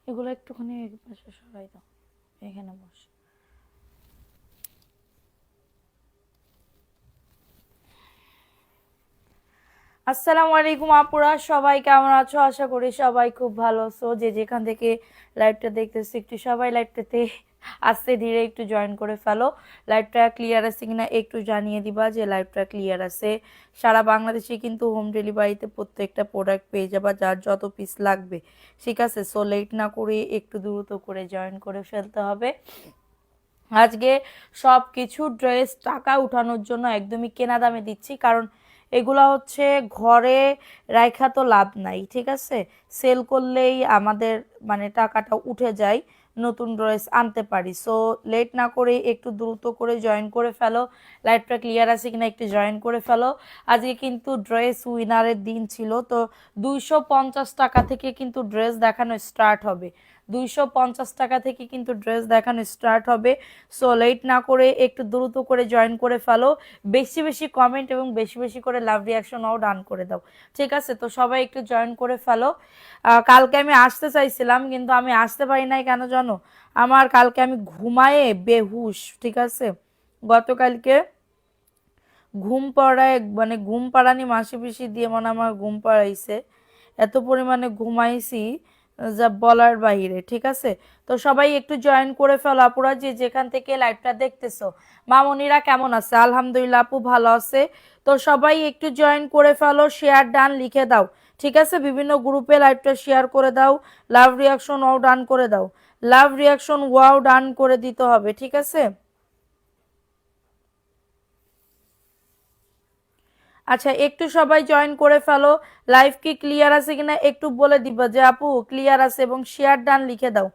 এগুলো একটুখানি এই পাশে সরাই দাও, এখানে বস। আসসালামু আলাইকুম আপুরা, সবাই কেমন আছো? আশা করি সবাই খুব ভালো আছো। যে যেখান থেকে লাইভটা দেখতেছো একটু সবাই লাইভটাতে আস্তে ধীরে একটু জয়েন করে ফেলো। লাইভটা ক্লিয়ার আছে কিনা একটু জানিয়ে দিবা যে লাইভটা ক্লিয়ার আছে। সারা বাংলাদেশে কিন্তু হোম ডেলিভারিতে প্রত্যেকটা প্রোডাক্ট পেয়ে যাবা, যার যত পিস লাগবে। ঠিক আছে, সো লেট না করে একটু দ্রুত করে জয়েন করে ফেলতে হবে। আজকে সব কিছু ড্রেস টাকা উঠানোর জন্য একদমই কেনা দামে দিচ্ছি, কারণ এগুলা হচ্ছে ঘরে রাখা তো লাভ নাই। ঠিক আছে, সেল করলেই আমাদের মানে টাকাটা উঠে যায়, নতুন ড্রেস আনতে পারি। সো লেট না করে একটু দ্রুত করে জয়েন করে ফেলো। লাইভটা ক্লিয়ার আছে কিনা একটু জয়েন করে ফেলো। আজকে কিন্তু ড্রেস উইনারের দিন ছিল, তো 250 টাকা থেকে কিন্তু ড্রেস দেখানো স্টার্ট হবে। 250 টাকা থেকে কিন্তু ড্রেস দেখানো স্টার্ট হবে। সো লেট না করে একটু দ্রুত করে জয়েন করে ফেলো। বেশি বেশি কমেন্ট এবং বেশি বেশি করে লাভ রিয়াকশনও ডান করে দাও। ঠিক আছে, তো সবাই একটু জয়েন করে ফেলো। কালকে আমি আসতে চাইছিলাম কিন্তু আমি আসতে পারি নাই, কেন জানো? আমার কালকে আমি ঘুমায়ে বেহুশ। ঠিক আছে, গতকালকে ঘুম পড়ায় মানে ঘুম পাড়ানি মাসি পিসি দিয়ে মানে আমার ঘুম পাড়াইছে, এত পরিমাণে ঘুমাইছি যা বলার বাহিরে। ঠিক আছে, তো সবাই একটু জয়েন করে ফেলো আপুরা, যে যেখান থেকে লাইভটা দেখতেছো। মামনিরা কেমন আছে? আলহামদুলিল্লাহ আপু ভালো আছে। তো সবাই একটু জয়েন করে ফেলো, শেয়ার ডান লিখে দাও। ঠিক আছে, বিভিন্ন গ্রুপে লাইভটা শেয়ার করে দাও। লাভ রিয়াকশন ওয়াও ডান করে দাও। লাভ রিয়াকশন ওয়াও ডান করে দিতে হবে। ঠিক আছে, আচ্ছা একটু সবাই জয়েন করে ফেলো। লাইভ কি ক্লিয়ার আছে কিনা একটু বলে দিবা যে আপু ক্লিয়ার আছে, এবং শেয়ার ডান লিখে দাও।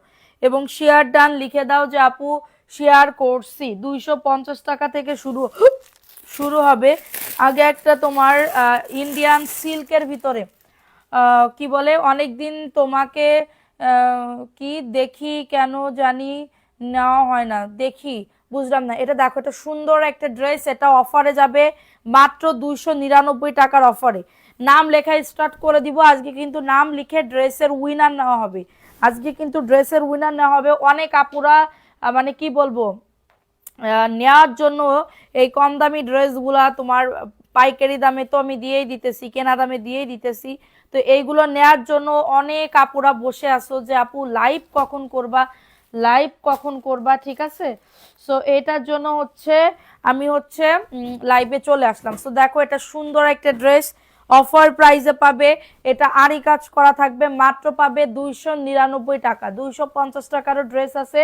এবং শেয়ার ডান লিখে দাও যে আপু শেয়ার করছি। 250 টাকা থেকে শুরু শুরু হবে। আগে একটা তোমার ইন্ডিয়ান সিল্কের ভিতরে কি বলে, অনেক দিন তোমাকে কি দেখি কেন জানি নেওয়া হয় না, দেখি বুঝলাম না। এটা দেখো, এটা সুন্দর একটা ড্রেস, এটা অফারে যাবে মাত্র 299 টাকার অফারে। নাম লেখা স্টার্ট করে দিব আজকে, কিন্তু নাম লিখে ড্রেসের উইনার নেওয়া হবে। আজকে কিন্তু ড্রেসের উইনার নেওয়া হবে। অনেক আপুরা মানে কি বলবো, নেওয়ার জন্য এই কম দামি ড্রেসগুলা তোমার পাইকারি দামে তো আমি দিয়েই দিতেছি, কেনা দামে দিয়েই দিতেছি। তো এইগুলো নেয়ার জন্য অনেক আপুরা বসে আছো যে আপু লাইভ কখন করবা, লাইভ কখন করবা। ঠিক আছে, সো এটার জন্য হচ্ছে আমি হচ্ছে লাইভে চলে আসলাম। সো দেখো, এটা সুন্দর একটা ড্রেস, অফার প্রাইসে পাবে। এটা আরি কাজ করা থাকবে, মাত্র পাবে 299 টাকা। 250 টাকারও ড্রেস আছে।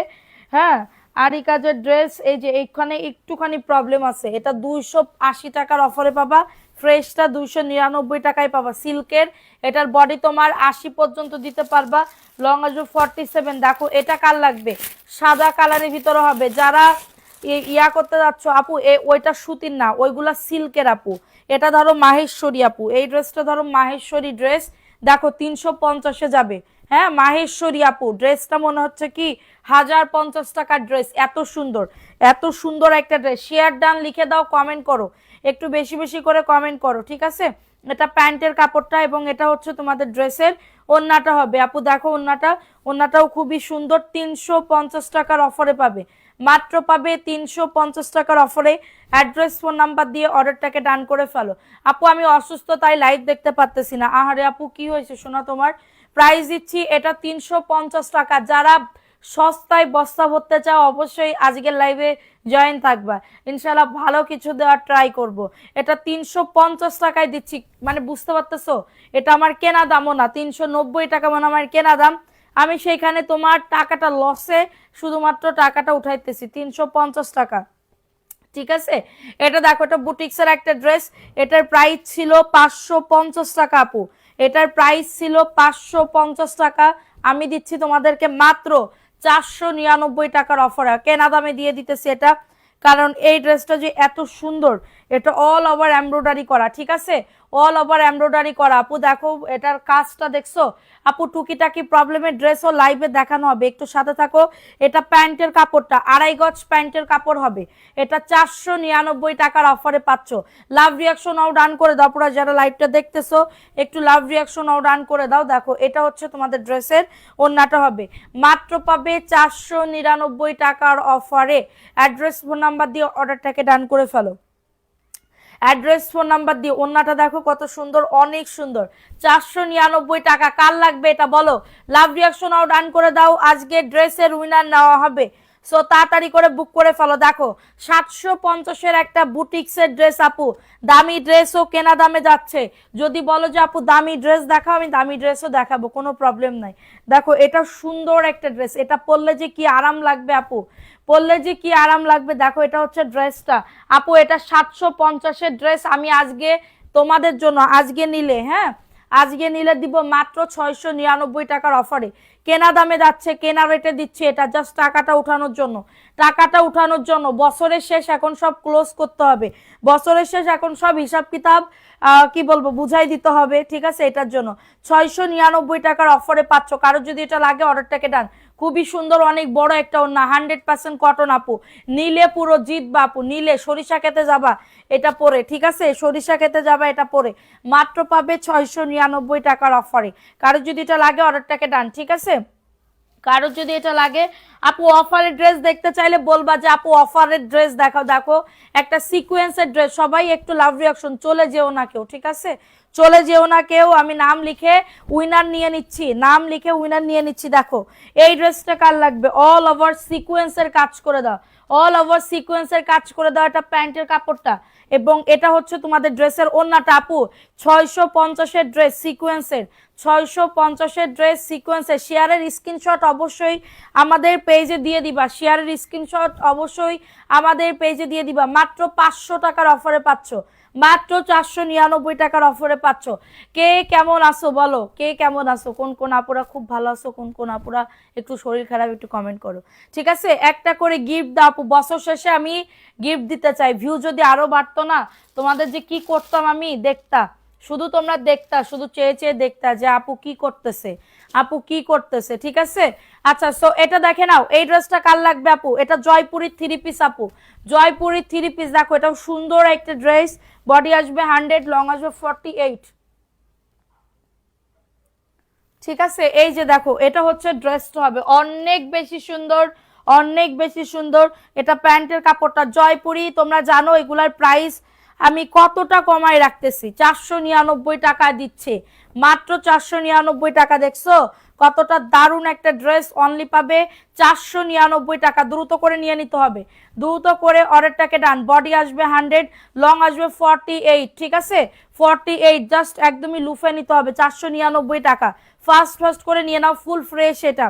হ্যাঁ, আরি কাজের ড্রেস, এই যে এইখানে একটুখানি প্রবলেম আছে, এটা 280 টাকার অফারে পাবা। ফ্রেশটা 299 টাকায় পাবা, সিল্কের। এটার বডি তোমার 80 পর্যন্ত দিতে পারবা, লং আসবে 47। দেখো এটা কার লাগবে, সাদা কালারের ভিতরে হবে। যারা ইয়া করতে যাচ্ছ আপু, ওইটা সুতির না, ওইগুলা সিল্কের আপু। এটা ধরো মাহেশ্বরী আপু, এই ড্রেসটা ধরো মাহেশ্বরী ড্রেস। দেখো 350-এ যাবে। হ্যাঁ, মাহেশ্বরী আপু ড্রেসটা মনে হচ্ছে কি 1050 টাকার ড্রেস। এত সুন্দর, এত সুন্দর একটা ড্রেস। শেয়ার ডান লিখে দাও, কমেন্ট করো, একটু বেশি বেশি করে কমেন্ট করো। ঠিক আছে, এটা প্যান্টের কাপড়টা এবং এটা হচ্ছে তোমাদের ড্রেসের ওন্নাটা হবে। আপু দেখো ওন্নাটা, ওন্নাটাও খুবই সুন্দর। 350 টাকার অফারে পাবে, মাত্র পাবে 350 টাকার অফারে। অ্যাড্রেস ফোন নাম্বার দিয়ে অর্ডারটাকে ডান করে ফেলো। আপু আমি অসুস্থ তাই লাইভ দেখতে পারতেছি না। আহারে আপু কি হয়েছে শোনা তোমার? প্রাইস দিচ্ছি এটা 350 টাকা। যারা সস্তায় বস্তা ভরতে চাও অবশ্যই আজকের লাইভে জয়েন থাকবা, ইনশাল্লাহ ভালো কিছু দেওয়ার ট্রাই করব। এটা 350 টাকায় দিচ্ছি, মানে বুঝতে পারতেছো, এটা আমার কেনা দামও না। 390 টাকা মানে আমার কেনা দাম। আমি সেইখানে তোমার টাকাটা লসে শুধুমাত্র টাকাটা উঠাইতেছি, 350 টাকা। ঠিক আছে, এটা দেখো, এটা বুটিক্সের একটা ড্রেস। এটার প্রাইস ছিল 550 টাকা আপু। এটার প্রাইস ছিল 550 টাকা। আমি দিচ্ছি তোমাদেরকে মাত্র 499 টাকার অফার, কেনা দামে দিয়ে দিতেছি এটা। কারণ এই ড্রেসটা যে এত সুন্দর, এটা অল ওভার এমব্রয়ডারি করা। ঠিক আছে, অল ওভার এমব্রয়ডারি করা আপু। দেখো এটার কাজটা দেখছো আপু, টুকিটাকি প্রবলেমের ড্রেসও লাইভে দেখানো হবে, একটু সাথে থাকো। এটা প্যান্টের কাপড়টা 2.5 গজ প্যান্টের কাপড় হবে, এটা 499 টাকার অফারে পাচ্ছ। লাভ রিয়াকশন আও ডান করে দাও, পুরো যারা লাইভটা দেখতেছো একটু লাভ রিয়াকশন আও ডান করে দাও। দেখো এটা হচ্ছে তোমাদের ড্রেসের ওড়নাটা হবে, মাত্র পাবে 499 টাকার অফারে। অ্যাড্রেস ফোন নাম্বার দিয়ে অর্ডারটাকে ডান করে ফেলো, অ্যাড্রেস ফোন নাম্বার দিয়ে। ওন্নাটা দেখো কত সুন্দর, অনেক সুন্দর, 499 টাকা। কার লাগবে এটা বলো, লাভ রিয়াকশন আও ডান করে দাও, আজকে ড্রেসের উইনার নেওয়া হবে। সো তাড়াতাড়ি করে বুক করে ফেলো। দেখো 750-এর একটা বুটিক্সের ড্রেস আপু, দামি ড্রেসও কেনা দামে যাচ্ছে। যদি বলো যে আপু দামি ড্রেস দেখাও, আমি দামি ড্রেসও দেখাবো, কোনো প্রবলেম নাই। দেখো এটা সুন্দর একটা ড্রেস, এটা পরলে যে কি আরাম লাগবে আপু, পরলে যে কি আরাম লাগবে। দেখো এটা হচ্ছে ড্রেসটা আপু, এটা 750-এর ড্রেস। আমি আজকে তোমাদের জন্য আজকে নিলে, হ্যাঁ আজকে নিলে দিব মাত্র 699 টাকার অফারে। কেনা দামে যাচ্ছে, কেনা রেটে দিচ্ছে, এটা জাস্ট টাকাটা উঠানোর জন্য, টাকাটা উঠানোর জন্য। বছরের শেষ এখন সব ক্লোজ করতে হবে, বছরের শেষ এখন সব হিসাব কিতাব কি বলবো বুঝাই দিতে হবে, ঠিক আছে। এটার জন্য 699 টাকার অফারে পাচ্ছ। কারো যদি এটা লাগে অর্ডারটাকে ডান। খুবই সুন্দর, অনেক বড় একটা ওড়না, 100% কটন আপু, নিলে পুরো জিতবা আপু, নিলে সরিষা খেতে যাবা এটা পরে, ঠিক আছে, সরিষা খেতে যাবা এটা পরে। মাত্র পাবে 699 টাকার অফারে। কারো যদি এটা লাগে অর্ডারটাকে ডান, ঠিক আছে। কারো যদি এটা লাগে আপু অফারের ড্রেস দেখতে চাইলে বলবা যে আপু অফারের ড্রেস দেখাও। দেখো একটা সিকোয়েন্সের ড্রেস, সবাই একটু লাভ রিয়াকশন, চলে যেও না কেউ, ঠিক আছে, চলে যেও না কেউ। আমি নাম লিখে উইনার নিয়ে নিচ্ছি, নাম লিখে উইনার নিয়ে নিচ্ছি। দেখো এই ড্রেসটা কার লাগবে, অল ওভার সিকোয়েন্সের কাজ করে দাও, অল ওভার সিকোয়েন্সের কাজ করে দাও। এটা প্যান্টের কাপড়টা এবং এটা হচ্ছে তোমাদের ড্রেসের ওড়নাটা আপু। 650-এর ড্রেস সিকোয়েন্সের, 650-এর ড্রেস সিকোয়েন্সের। শেয়ারের স্ক্রিনশট অবশ্যই আমাদের পেজে দিয়ে দিবা, শেয়ারের স্ক্রিনশট অবশ্যই আমাদের পেজে দিয়ে দিবা। মাত্র 500 টাকার অফারে পাচ্ছ, মাত্র 499 টাকার অফারে পাচ্ছ। কে কেমন আছো বলো, কে কেমন আছো, কোন কোন আপুরা খুব ভালো আছো, কোন কোন আপুরা একটু শরীর খারাপ, একটু কমেন্ট করো, ঠিক আছে। একটা করে গিফট দাও আপু, বছর শেষে আমি গিফট দিতে চাই। ভিউ যদি আরো বাড়তো না, তোমাদের যে কি করতাম আমি দেখতা, শুধু তোমরা দেখতা, শুধু চেয়ে চেয়ে দেখতা যে আপু কি করতেছে, আপু কি করতেছে, ঠিক আছে। আচ্ছা সো এটা দেখে নাও, এই ড্রেসটা কার লাগবে আপু, এটা জয়পুরি 3 পিস আপু, জয়পুরি 3 পিস। দেখো এটাও সুন্দর একটা ড্রেস, বডি আসবে 100, লং আসবে 48, ঠিক আছে। এই যে দেখো এটা হচ্ছে ড্রেসটা হবে অনেক বেশি সুন্দর, অনেক বেশি সুন্দর। এটা প্যান্টের কাপড়টা জয়পুরি, তোমরা জানো এগুলার প্রাইস আমি কতটা কমায় রাখতেছি, 499 টাকা দিচ্ছে, মাত্র 499 টাকা। দেখছো কতটা দারুণ একটা ড্রেস, অনলি পাবে 499 টাকা। দ্রুত করে নিয়ে নিতে হবে, দ্রুত করে অর্ডারটাকে ডান। বডি আসবে 100, লং আসবে 48, ঠিক আছে, 48 জাস্ট একদমই লুফে নিতে হবে, 499 টাকা। ফাস্ট ফাস্ট করে নিয়ে নাও, ফুল ফ্রেশ এটা,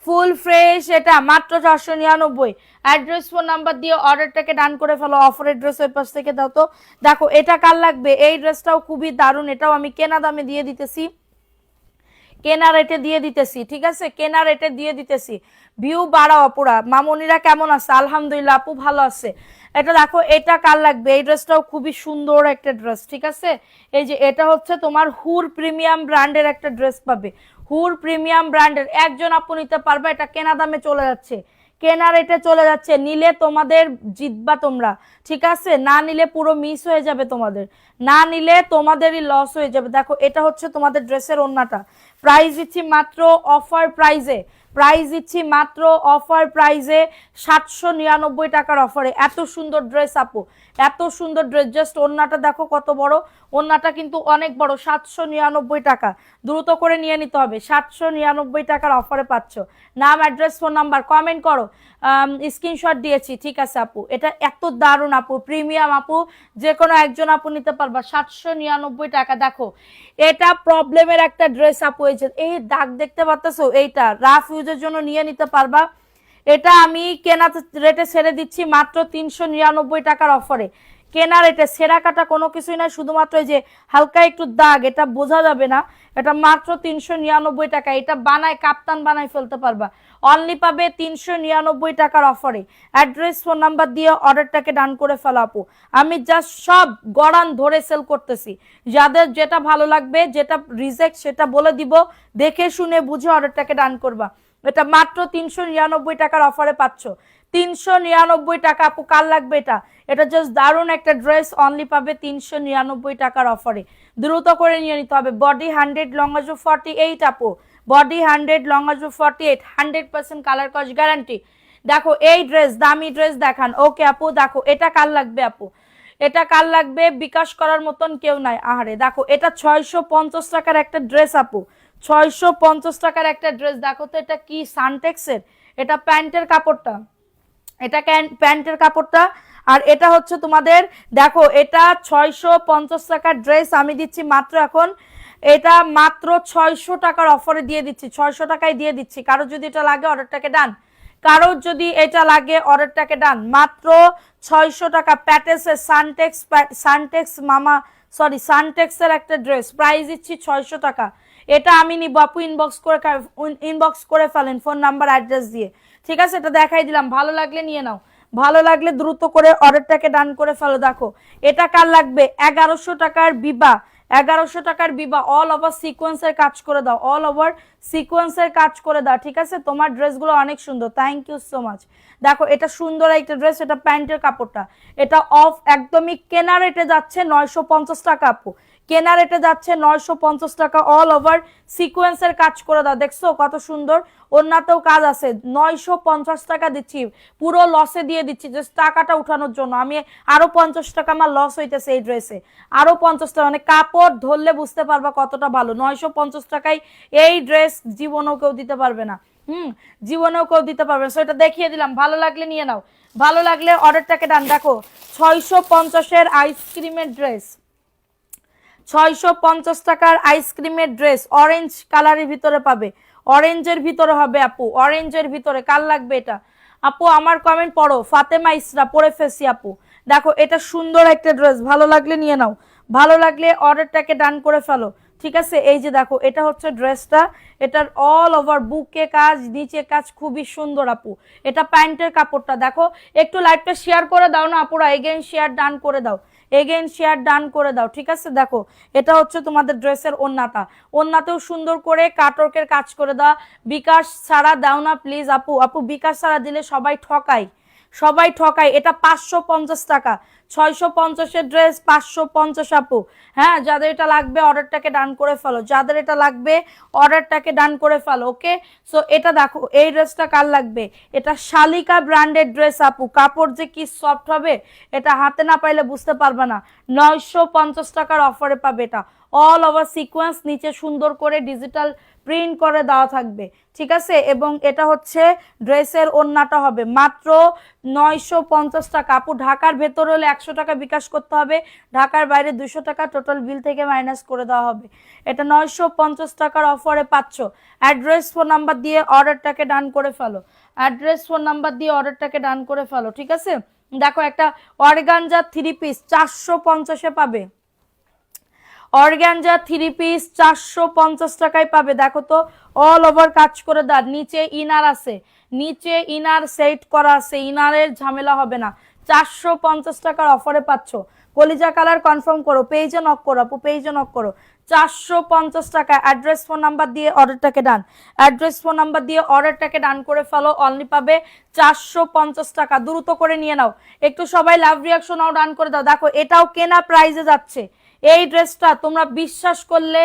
ফুল ফ্রেশ এটা, মাত্র 499। অ্যাড্রেস ফোন নাম্বার দিয়ে অর্ডারটাকে ডান করে ফেলো। অফারের ড্রেস ওই পাশ থেকে দাও তো। দেখো এটা কার লাগবে, এই ড্রেসটাও খুবই দারুণ, এটাও আমি কেনা দামে দিয়ে দিতেছি, কেনা রেটে দিয়ে দিতেছি, ঠিক আছে, কেনা রেটে দিয়ে দিতেছি। ভিউ বাড়াও আপুরা, মামুনিরা কেমন আছে, আলহামদুলিল্লাহ আপু ভালো আছে। এটা দেখো এটা কার লাগবে, এই ড্রেসটাও খুবই সুন্দর একটা ড্রেস, ঠিক আছে। এই যে এটা হচ্ছে তোমার হুর প্রিমিয়াম ব্র্যান্ডের একটা ড্রেস পাবে, হুর প্রিমিয়াম ব্র্যান্ডের। একজন আপু নিতে পারবে, এটা কেনা দামে চলে যাচ্ছে, কেনা রেটে চলে যাচ্ছে। নিলে তোমাদের জিতবা তোমরা, ঠিক আছে, না নিলে পুরো মিস হয়ে যাবে তোমাদের, না নিলে তোমাদেরই লস হয়ে যাবে। দেখো এটা হচ্ছে তোমাদের ড্রেসের ওড়নাটা, প্রাইস দিচ্ছি মাত্র অফার প্রাইজে, প্রাইস দিচ্ছি মাত্র অফার প্রাইজে 799 টাকার অফারে। এত সুন্দর ড্রেস আপু, এত সুন্দর ড্রেস, জাস্ট ওড়নাটা দেখো কত বড়, ওড়নাটা কিন্তু অনেক বড়, 799 টাকা। দ্রুত করে নিয়ে নিতে হবে, 799 টাকার অফারে পাচ্ছ। নাম, অ্যাড্রেস, ফোন নাম্বার কমেন্ট করো, স্ক্রিনশট দিয়েছি, ঠিক আছে আপু। এটা এত দারুণ আপু, প্রিমিয়াম আপু, যে কোনো একজন আপু নিতে পারবা, 799 টাকা। দেখো এটা প্রবলেমের একটা ড্রেস আপু, এই দাগ দেখতে পাচ্ছ, এইটা রাফ ইউজের জন্য নিয়ে নিতে পারবা। এটা আমি কেনা রেটে ছেড়ে দিচ্ছি মাত্র 399 টাকার অফারে, কেনা রেটে, সেরা কাটা কোনো কিছুই নাই, শুধুমাত্র এই যে হালকা একটু দাগ, এটা বোঝা যাবে না, এটা মাত্র 399 টাকা। এটা বানায় কাপ্তান বানায় ফেলতে পারবা, অনলি পাবে 399 টাকার অফারে। অ্যাড্রেস ফোন নাম্বার দিয়ে অর্ডারটাকে ডান করে ফেলো আপু। আমি জাস্ট সব গড়ান ধরে সেল করতেছি, যাদের যেটা ভালো লাগবে, যেটা রিজেক্ট সেটা বলে দিব, দেখে শুনে বুঝে অর্ডারটাকে ডান করবা। এটা মাত্র 399 টাকার অফারে পাচ্ছ, 399 টাকা আপু। কার লাগবে এটা? এটা জাস্ট দারুণ একটা ড্রেস, অনলি পাবে 399 টাকার অফারে। দ্রুত করে নিয়ে নিতে হবে। বডি 100 লংগাজু 48 আপু, বডি 100 লংগাজু 48, 100% কালার কস গ্যারান্টি। দেখো এই ড্রেস, দামি ড্রেস দেখান। ওকে আপু দেখো এটা কার লাগবে আপু, এটা কার লাগবে? বিকাশ করার মতন কেউ নাই। আহারে দেখো এটা 650 টাকার একটা ড্রেস আপু, 650 টাকার একটা ড্রেস। দেখো তো এটা কি সানটেক্সের, এটা প্যান্টের কাপড়টা, এটা প্যান্টের কাপড়টা, আর এটা হচ্ছে তোমাদের, দেখো এটা 650 টাকার ড্রেস আমি দিচ্ছি মাত্র এখন, এটা মাত্র 600 টাকার অফারে দিয়ে দিচ্ছি, 600 টাকায় দিয়ে দিচ্ছি। কারো যদি এটা লাগে অর্ডারটাকে ডান, কারো যদি এটা লাগে অর্ডারটাকে ডান, মাত্র 600 টাকা। প্যাটেসের সানটেক্স মামা সরি সানটেক্সের একটা ড্রেস, প্রাইস দিচ্ছি 600 টাকা। এটা আমি নিব আপু, ইনবক্স করে ফেলেন ফোন নাম্বার অ্যাড্রেস দিয়ে, ঠিক আছে? এটা দেখাই দিলাম, ভালো লাগলে নিয়ে নাও, ভালো লাগলে দ্রুত করে অর্ডারটাকে ডান করে ফেলো। দেখো এটা কার লাগবে? 1100 টাকার বিবা, 1100 টাকার বিবা, অল ওভার সিকোয়েন্সের কাজ করে দাও, অল ওভার সিকোয়েন্সের কাজ করে দাও, ঠিক আছে? তোমার ড্রেসগুলো অনেক সুন্দর, থ্যাংক ইউ সো মাচ। দেখো এটা সুন্দর একটা ড্রেস, এটা প্যান্টের কাপড়টা, এটা অফ একদমই কেনা রেটে যাচ্ছে 950 টাকা আপু, কেনা রেটে যাচ্ছে 950 টাকা, অল ওভার সিকোয়েন্সের কাজ করে দাও। দেখছো কত সুন্দর, ওন্নাতেও কাজ আছে। 950 টাকা দিচ্ছি, পুরো লসে দিয়ে দিচ্ছি, জাস্ট টাকাটা উঠানোর জন্য। আমি আরো 50 টাকা আমার লস হইতেছে এই ড্রেসে, আরো 50 টাকা, মানে কাপড় ধরলে বুঝতে পারবা কতটা ভালো। 950 টাকায় এই ড্রেস জীবনেও কেউ দিতে পারবে না, জীবনেও কেউ দিতে পারবে না। সেটা দেখিয়ে দিলাম, ভালো লাগলে নিয়ে নাও, ভালো লাগলে অর্ডারটাকে ডান। দেখো 650-এর আইসক্রিমের ড্রেস, 650 টাকার আইসক্রিমের ড্রেস, অরেঞ্জ কালারের ভিতরে পাবে, অরেঞ্জের ভিতরে হবে আপু, অরেঞ্জের ভিতরে। কার লাগবে এটা আপু? আমার কমেন্ট পড়ো, ফাতেমা ইসরা পড়ে ফেসি আপু। দেখো এটা সুন্দর একটা ড্রেস, ভালো লাগলে নিয়ে নাও, ভালো লাগলে অর্ডারটাকে ডান করে ফেলো, ঠিক আছে? এই যে দেখো এটা হচ্ছে ড্রেসটা, এটার অল ওভার বুকে কাজ, নিচে কাজ, খুবই সুন্দর আপু। এটা প্যান্টের কাপড়টা। দেখো একটু লাইভটা শেয়ার করে দাও না আপুরা, এগেইন শেয়ার ডান করে দাও, এগেইন শেয়ার ডান করে দাও, ঠিক আছে? দেখো এটা হচ্ছে তোমাদের ড্রেসের ওন্নাটা, ওন্নাতেও সুন্দর করে কাটওয়ার্কের কাজ করে দাও। বিকাশ ছাড়া দাও না প্লিজ আপু, আপু বিকাশ ছাড়া দিলে সবাই ঠকায়, সবাই ঠকায়। এটা 550 টাকা, 650-এর ড্রেস 550 আপু। হ্যাঁ যাদের এটা লাগবে অর্ডারটাকে ডান করে ফেলো, যাদের এটা লাগবে অর্ডারটাকে ডান করে ফেলো। ওকে সো এটা দেখো এই ড্রেসটা কার লাগবে? এটা শালিকা ব্র্যান্ডের ড্রেস আপু, কাপড় যে কি সফট হবে এটা হাতে না পাইলে বুঝতে পারবে না। 950 টাকার অফারে পাবে এটা, অল ওভার সিকোয়েন্স, নিচে সুন্দর করে ডিজিটাল প্রিন্ট করে দেওয়া থাকবে, ঠিক আছে? এবং এটা হচ্ছে ড্রেসের ওন্নাটা হবে মাত্র 950 টাকা আপু। ঢাকার ভেতর হলে 100 টাকা বিকাশ করতে হবে, ঢাকার বাইরে 200 টাকা টোটাল বিল থেকে মাইনাস করে দেওয়া হবে। এটা 950 টাকার অফারে পাচ্ছ। অ্যাড্রেস ফোন নাম্বার দিয়ে অর্ডারটাকে ডান করে ফেলো, অ্যাড্রেস ফোন নাম্বার দিয়ে অর্ডারটাকে ডান করে ফেলো, ঠিক আছে? দেখো একটা অর্গানজা 3 পিস 450-এ পাবে, অর্গানজা 3 পিস 450 টাকায় পাবে। দেখো তো অল ওভার কাজ করে দাও, নিচে ইনার আছে, নিচে ইনার সেট করা আছে, ইনারের ঝামেলা হবে না। 450 টাকার অফারে পাচ্ছ। কলিজা কালার কনফার্ম করো, পেজে নক করো আপু, পেজে নক করো। 450 টাকা। অ্যাড্রেস ফোন নাম্বার দিয়ে অর্ডারটাকে ডান, অ্যাড্রেস ফোন নাম্বার দিয়ে অর্ডারটাকে ডান করে ফেলো, অনলি পাবে 450 টাকা। দ্রুত করে নিয়ে নাও, একটু সবাই লাভ রিয়াকশন নাও, ডান করে দাও। দেখো এটাও কেনা প্রাইজে যাচ্ছে এই ড্রেসটা, তোমরা বিশ্বাস করলে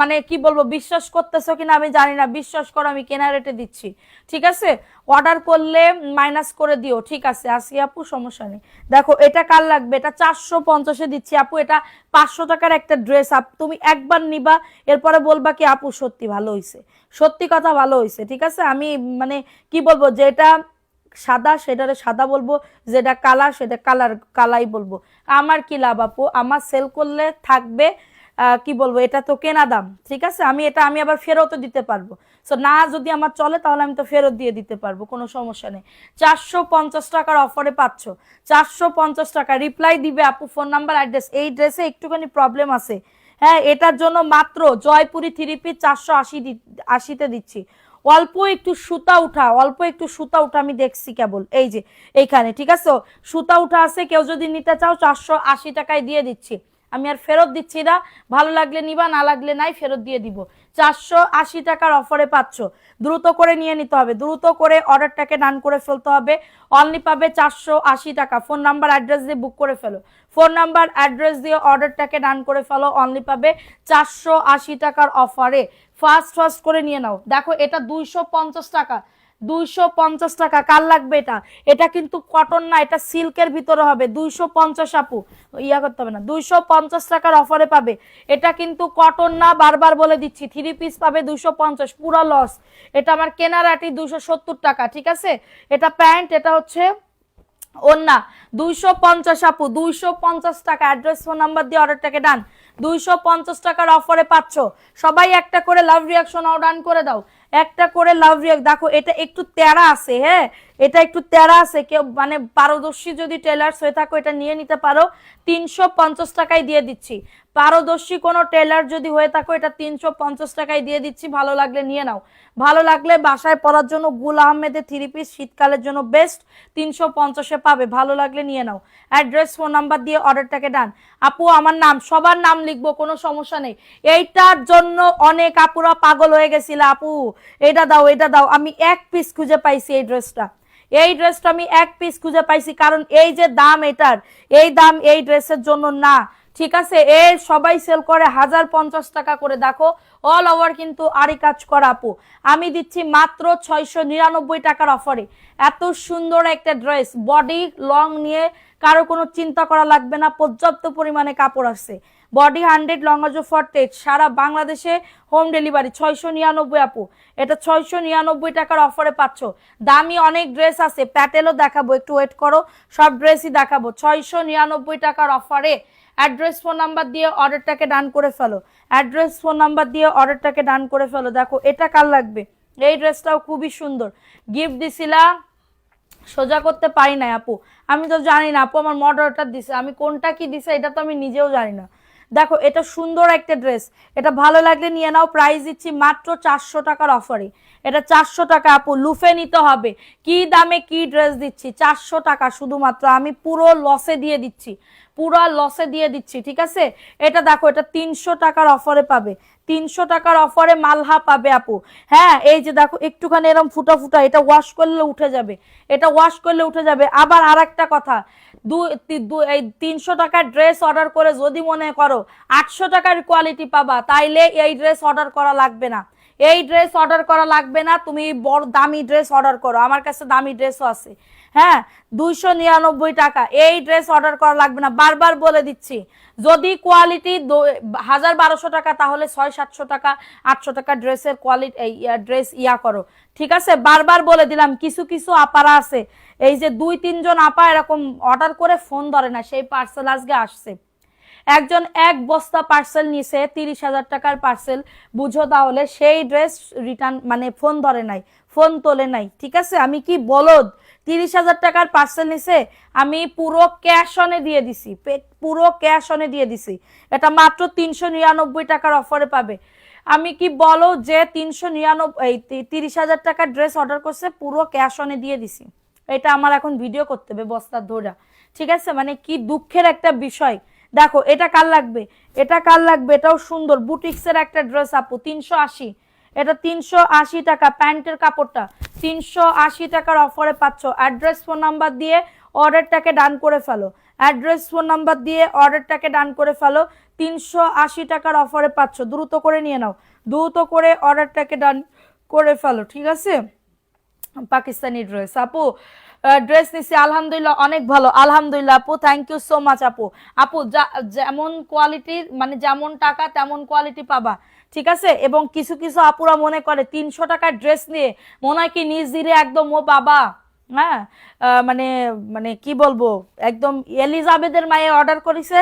মানে কি বলবো, বিশ্বাস করতেছো কিনা আমি জানি না, বিশ্বাস করো আমি কেনা রেটে দিচ্ছি, ঠিক আছে? অর্ডার করলে মাইনাস করে দিও, ঠিক আছে? আসি আপু সমস্যা নেই। দেখো এটা কার লাগবে? এটা 450-এ দিচ্ছি আপু, এটা 500 টাকার একটা ড্রেস আপ, তুমি একবার নিবা এরপরে বলবা কি আপু সত্যি ভালো হইছে, সত্যি কথা ভালো হইছে, ঠিক আছে? আমি মানে কি বলবো, যেটা সাদা সেটারে সাদা বলবো, যেটা কালা সেটা কালাই বলবো। আমার কি লাভ আপু, আমার সেল করলে থাকবে কি বলবো, এটা তো কেনা দাম, ঠিক আছে, আমি আবার ফেরতও দিতে পারবো। সো না যদি আমার চলে তাহলে আমি তো ফেরত দিয়ে দিতে পারবো, কোনো সমস্যা নেই। 450 টাকার অফারে পাচ্ছ, 450 টাকা। রিপ্লাই দিবে আপু ফোন নাম্বার অ্যাড্রেস। এই ড্রেসে একটুখানি প্রবলেম আছে, হ্যাঁ, এটার জন্য মাত্র জয়পুরি 3 পিস 480-তে দিচ্ছি। অল্প একটু সুতা উঠা, অল্প একটু সুতা উঠা আমি দেখছি কেবল, এই যে এইখানে, ঠিক আছে, সুতা উঠা আছে। কেউ যদি নিতে চাও 480 টাকায় দিয়ে দিচ্ছি, আমি আর ফেরত দিচ্ছি না। ভালো লাগলে নিবা, না লাগলে নাই, ফেরত দিয়ে দিব। 480 টাকার অফারে পাচ্ছ, দ্রুত করে নিয়ে নিতে হবে, দ্রুত করে অর্ডারটাকে ডান করে ফেলতে হবে। অনলি পাবে 480 টাকা। ফোন নাম্বার অ্যাড্রেস দিয়ে বুক করে ফেলো, ফোন নাম্বার অ্যাড্রেস দিয়ে অর্ডারটাকে ডান করে ফেলো। অনলি পাবে 480 টাকার অফারে। ফাস্ট করে নিয়ে নাও। দেখো এটা 250 টাকা, 250 টাকা। কার লাগবে এটা? এটা কিন্তু কটন না, এটা সিল্কের ভিতরে হবে। 250 আপু, ইয়া করতে হবে না, 250 টাকার অফারে পাবে। এটা কিন্তু কটন না, বারবার বলে দিচ্ছি। 3 পিস পাবে 250, পুরো লস। এটা আমার কেনার আটি 270 টাকা, ঠিক আছে। এটা প্যান্ট, এটা হচ্ছে ওন্না। 250 আপু, 250 টাকা। অ্যাড্রেস ফোন নাম্বার দিয়ে অর্ডারটাকে ডান। 250 টাকার অফারে পাচ্ছ। সবাই একটা করে লাভ রিয়াকশন ডান করে দাও, একটা করে লাভ রিয়াক্ট। দেখো এটা একটু তেরা আছে, হ্যাঁ, এটা একটু তেরা আছে। কেউ মানে পারদর্শী যদি টেলার্স হয়ে থাকো এটা নিয়ে নিতে পারো। 350 টাকায় দিয়ে দিচ্ছি। পারদর্শী কোনো টেলার যদি হয়ে থাকো এটা 350 টাকায় দিয়ে দিচ্ছি। ভালো লাগলে নিয়ে নাও, ভালো লাগলে বাসায় পরার জন্য গুল আহমেদের 3 পিস শীতকালের জন্য বেস্ট, 350-এ পাবে। ভালো লাগলে নিয়ে নাও। অ্যাড্রেস ফোন নাম্বার দিয়ে অর্ডারটাকে ডান। আপু আমার নাম, সবার নাম লিখবো, কোনো সমস্যা নেই। এইটার জন্য অনেক আপুরা পাগল হয়ে গেছিল, আপু এটা দাও, এটা দাও। আমি 1 পিস খুঁজে পাইছি এই ড্রেসটা, এই ড্রেসটা আমি 1 পিস খুঁজে পাইছি। কারণ এই যে দাম এটার, এই দাম এই ড্রেসের জন্য না, ঠিক আছে। এর সবাই সেল করে 1050 টাকা করে। দেখো অল ওভার কিন্তু আরি কাজ করা আপু। আমি দিচ্ছি মাত্র 699 টাকার অফারে। এত সুন্দর একটা ড্রেস, বডি লং নিয়ে কারো কোনো চিন্তা করা লাগবে না, পর্যাপ্ত পরিমাণে কাপড় আছে। বডি 100 লঙ্গাজো ফরটেজ, সারা বাংলাদেশে হোম ডেলিভারি। 699 আপু, এটা 699 টাকার অফারে পাচ্ছ। দামি অনেক ড্রেস আছে, প্যাটেলও দেখাবো, একটু ওয়েট করো, সব ড্রেসই দেখাবো। 699 টাকার অফারে। অ্যাড্রেস ফোন নাম্বার দিয়ে অর্ডারটাকে ডান করে ফেলো, অ্যাড্রেস ফোন নাম্বার দিয়ে অর্ডারটাকে ডান করে ফেলো। দেখো এটা কার লাগবে? এই ড্রেসটাও খুবই সুন্দর, গিফট দিছিলা, সোজা করতে পারি না আপু। আমি তো জানি না আপু, আমার মডারেটর দিছে, আমি কোনটা কি দিছে এটা তো আমি নিজেও জানি না। দেখো এটা সুন্দর একটা ড্রেস, এটা ভালো লাগলে নিয়ে নাও। প্রাইস দিচ্ছি মাত্র 400 টাকার অফারে। এটা 400 টাকা আপু, লুফে নিতে হবে। কি দামে কি ড্রেস দিচ্ছি, 400 টাকা শুধুমাত্র। আমি পুরো লসে দিয়ে দিচ্ছি, পুরো লসে দিয়ে দিচ্ছি, ঠিক আছে। এটা দেখো, এটা 300 টাকার অফারে পাবে, 300 টাকার অফারে মালহা পাবে আপু। হ্যাঁ এই যে দেখো একটুখানি এরকম ফুটা ফুটা, এটা ওয়াশ করলে উঠে যাবে, এটা ওয়াশ করলে উঠে যাবে। আবার আর একটা কথা, এই 300 টাকার ড্রেস অর্ডার করে যদি মনে করো 800 টাকার কোয়ালিটি পাবা, তাইলে এই ড্রেস অর্ডার করা লাগবে না, এই ড্রেস অর্ডার করা লাগবে না। তুমি বড় দামি ড্রেস অর্ডার করো, আমার কাছে দামি ড্রেসও আছে। হ্যাঁ 299 টাকা, এই ড্রেস অর্ডার করা লাগবে না। বারবার বলে দিচ্ছি, যদি কোয়ালিটি 1000-1200 টাকা তাহলে 600-700 টাকা 800 টাকা ড্রেসের কোয়ালিটি ড্রেস ইয়া করো, ঠিক আছে। বারবার বলে দিলাম, কিছু কিছু আপারা আছে, এই যে 2-3 জন আপা এরকম অর্ডার করে ফোন ধরে না, সেই পার্সেল আজকে আসছে। একজন 1 বস্তা পার্সেল নিছে, 30,000 টাকার পার্সেল, বুঝো তাহলে। সেই ড্রেস রিটার্ন মানে ফোন ধরে নাই, ফোন তোলে নাই, ঠিক আছে। আমি কি বলদ, 30,000 টাকার পার্সেল নিছে, আমি পুরো ক্যাশ অনে দিয়ে দিছি, পুরো ক্যাশ অনে দিয়ে দিছি। এটা মাত্র 399 টাকার অফারে পাবে। আমি কি বলো যে 30,000 টাকার ড্রেস অর্ডার করছে, পুরো ক্যাশ অনে দিয়ে দিছি। এটা আমার এখন ভিডিও করতে হবে বস্তার ধরা, ঠিক আছে। মানে কি দুঃখের একটা বিষয়। দেখো এটা কার লাগবে, এটা কার লাগবে, এটাও সুন্দর বুটিক্সের একটা ড্রেস আপু, 380। এটা 380 টাকা, প্যান্টের কাপড়টা 380 টাকার অফারে পাচ্ছ। অ্যাড্রেস ফোন নাম্বার দিয়ে অর্ডারটাকে ডান করে ফেলো, অ্যাড্রেস ফোন নাম্বার দিয়ে অর্ডারটাকে ডান করে ফেলো। 380 টাকার অফারে পাচ্ছ, দ্রুত করে নিয়ে নাও, দ্রুত করে অর্ডারটাকে ডান করে ফেলো, ঠিক আছে। পাকিস্তানি ড্রেস আপু, ড্রেস নিছি আলহামদুলিল্লাহ, অনেক ভালো আলহামদুলিল্লাহ আপু, থ্যাংক ইউ সো মাচ আপু। আপু যেমন কোয়ালিটির মানে যেমন টাকা তেমন কোয়ালিটি পাবা, ঠিক আছে। এবং কিছু কিছু আপুরা মনে করে 300 টাকার ড্রেস নিয়ে মনে হয় কি নিজ দিলে একদম ও বাবা, হ্যাঁ মানে মানে কি বলবো, একদম এলিজাবেথের মায়ে অর্ডার করেছে,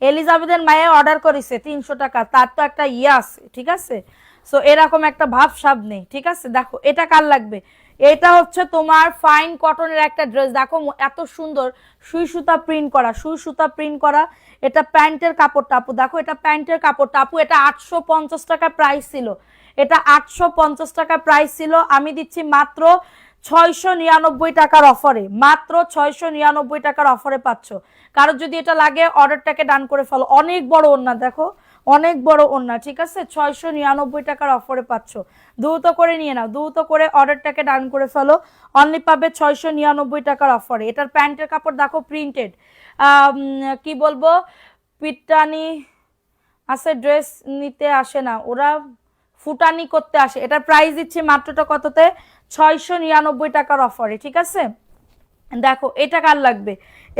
এলিজাবেথের মায়ে অর্ডার করেছে 300 টাকা, তার তো একটা ইয়ে আছে, ঠিক আছে। সো এরকম একটা ভাব সাব নেই, ঠিক আছে। দেখো এটা কার লাগবে, এটা হচ্ছে তোমার ফাইন কটনের একটা ড্রেস, দেখো এত সুন্দর সুই সুতা প্রিন্ট করা, সুই সুতা প্রিন্ট করা। এটা প্যান্টের কাপড়টা আপু, দেখো এটা প্যান্টের কাপড়টা আপু, এটা 850 টাকা প্রাইস ছিল, এটা 850 টাকা প্রাইস ছিল, আমি দিচ্ছি মাত্র 699 টাকার অফারে, মাত্র 699 টাকার অফারে পাচ্ছ। কারোর যদি এটা লাগে অর্ডারটাকে ডান করে ফেলো, অনেক বড় ওন্না, দেখো অনেক বড় ওন্না, ঠিক আছে। 699 টাকার অফারে পাচ্ছ, দ্রুত করে নিয়ে নাও, দ্রুত করে অর্ডারটাকে ডান করে ফেলো, অনলি পাবে 699 টাকার অফারে। এটার প্যান্টের কাপড় দেখো প্রিন্টেড, কি বলবো, পিটানি আছে, ড্রেস নিতে আসে না ওরা, ফুটানি করতে আসে। এটার প্রাইস দিচ্ছি মাত্রটা কততে, 699 টাকার অফারে, ঠিক আছে। দেখো এটা কার লাগবে,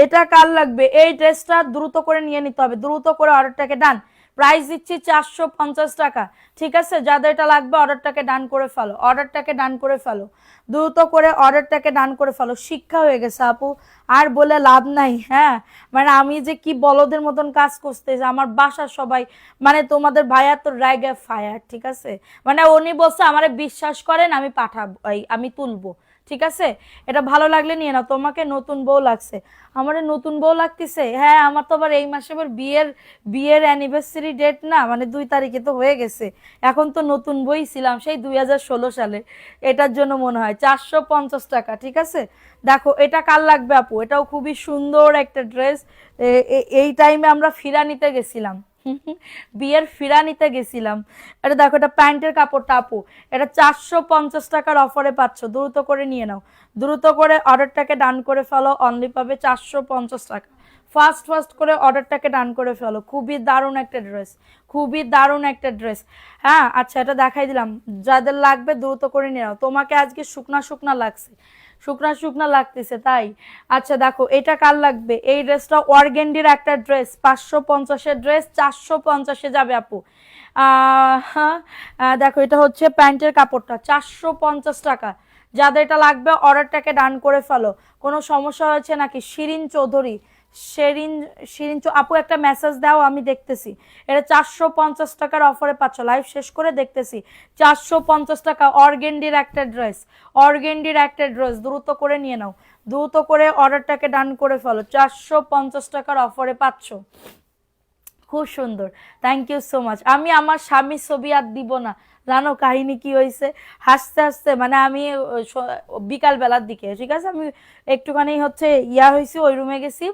এটা কার লাগবে, এই ড্রেসটা দ্রুত করে নিয়ে নিতে হবে, দ্রুত করে অর্ডারটাকে ডান, প্রাইস দিচ্ছি 450 টাকা, ঠিক আছে। যাদের এটা লাগবে অর্ডারটাকে ডান করে ফেলো, অর্ডারটাকে ডান করে ফেলো, দ্রুত করে অর্ডারটাকে ডান করে ফেলো। শিক্ষা হয়ে গেছে আপু, আর বলে লাভ নাই। হ্যাঁ মানে আমি যে কি বলদের মতন কাজ করতেছি, আমার বাসার সবাই মানে তোমাদের ভাইয়া তো র্যাগে ফায়ার, ঠিক আছে। মানে উনি বলছে আমারে বিশ্বাস করেন আমি পাঠাবো, আমি তুলবো, ঠিক আছে। এটা ভালো লাগলে নিয়ে নাও। তোমাকে নতুন বউ লাগছে, আমার নতুন বউ লাগতেছে, হ্যাঁ আমার তো আবার এই মাসে আবার বিয়ের অ্যানিভার্সারি ডেট না, মানে 2 তারিখে তো হয়ে গেছে, এখন তো নতুন বই ছিলাম সেই 2016 সালে, এটার জন্য মনে হয় 450 টাকা, ঠিক আছে। দেখো এটা কার লাগবে আপু, এটাও খুবই সুন্দর একটা ড্রেস, এই টাইমে আমরা ফিরা নিতে গেছিলাম, বিয়ের ফিরা নিতে গেছিলাম। এটা দেখো এটা প্যান্টের কাপড়টা আপু, এটা 450 টাকার অফারে পাচ্ছ, দ্রুত করে নিয়ে নাও, দ্রুত করে অর্ডারটাকে ডান করে ফেলো, অনলি পাবে 450 টাকা। ফাস্ট ফাস্ট করে অর্ডারটাকে ডান করে ফেলো, খুবই দারুণ একটা ড্রেস, খুবই দারুণ একটা ড্রেস। হ্যাঁ আচ্ছা এটা দেখাই দিলাম, যাদের লাগবে দ্রুত করে নিয়ে নাও। তোমাকে আজকে শুকনা শুকনা লাগছে, শুকনা শুকনা লাগতেছে তাই। আচ্ছা দেখো এটা কার লাগবে, এই ড্রেসটা অর্গেন্ডির একটা ড্রেস, 550-এর ড্রেস 450-এ যাবে আপু। হ্যাঁ দেখো এটা হচ্ছে প্যান্টের কাপড়টা, 450 টাকা। যাদের এটা লাগবে অর্ডারটাকে ডান করে ফেলো। কোনো সমস্যা হয়েছে নাকি, শিরিন চৌধুরী, শিরিন শিরিন আপু একটা মেসেজ দাও, আমি দেখতেছি। এটা 450 টাকার অফারে পাচ্ছ, লাইভ শেষ করে দেখতেছি। 450 টাকা অর্গেন্ডির একটা ড্রেস, অর্গেন্ডির একটা ড্রেস, দ্রুত করে নিয়ে নাও, দ্রুত করে অর্ডারটাকে ডান করে ফেলো, 450 টাকার অফারে পাচ্ছ, খুব সুন্দর। Thank you so much. আমি আমার স্বামীর ছবি আর দিব না, জানো কাহিনী কি হয়েছে, হাসতে হাসতে মানে আমি বিকাল বেলার দিকে, ঠিক আছে, আমি একটুখানি হচ্ছে ইয়া হয়েছি, ওই রুমে গেছি।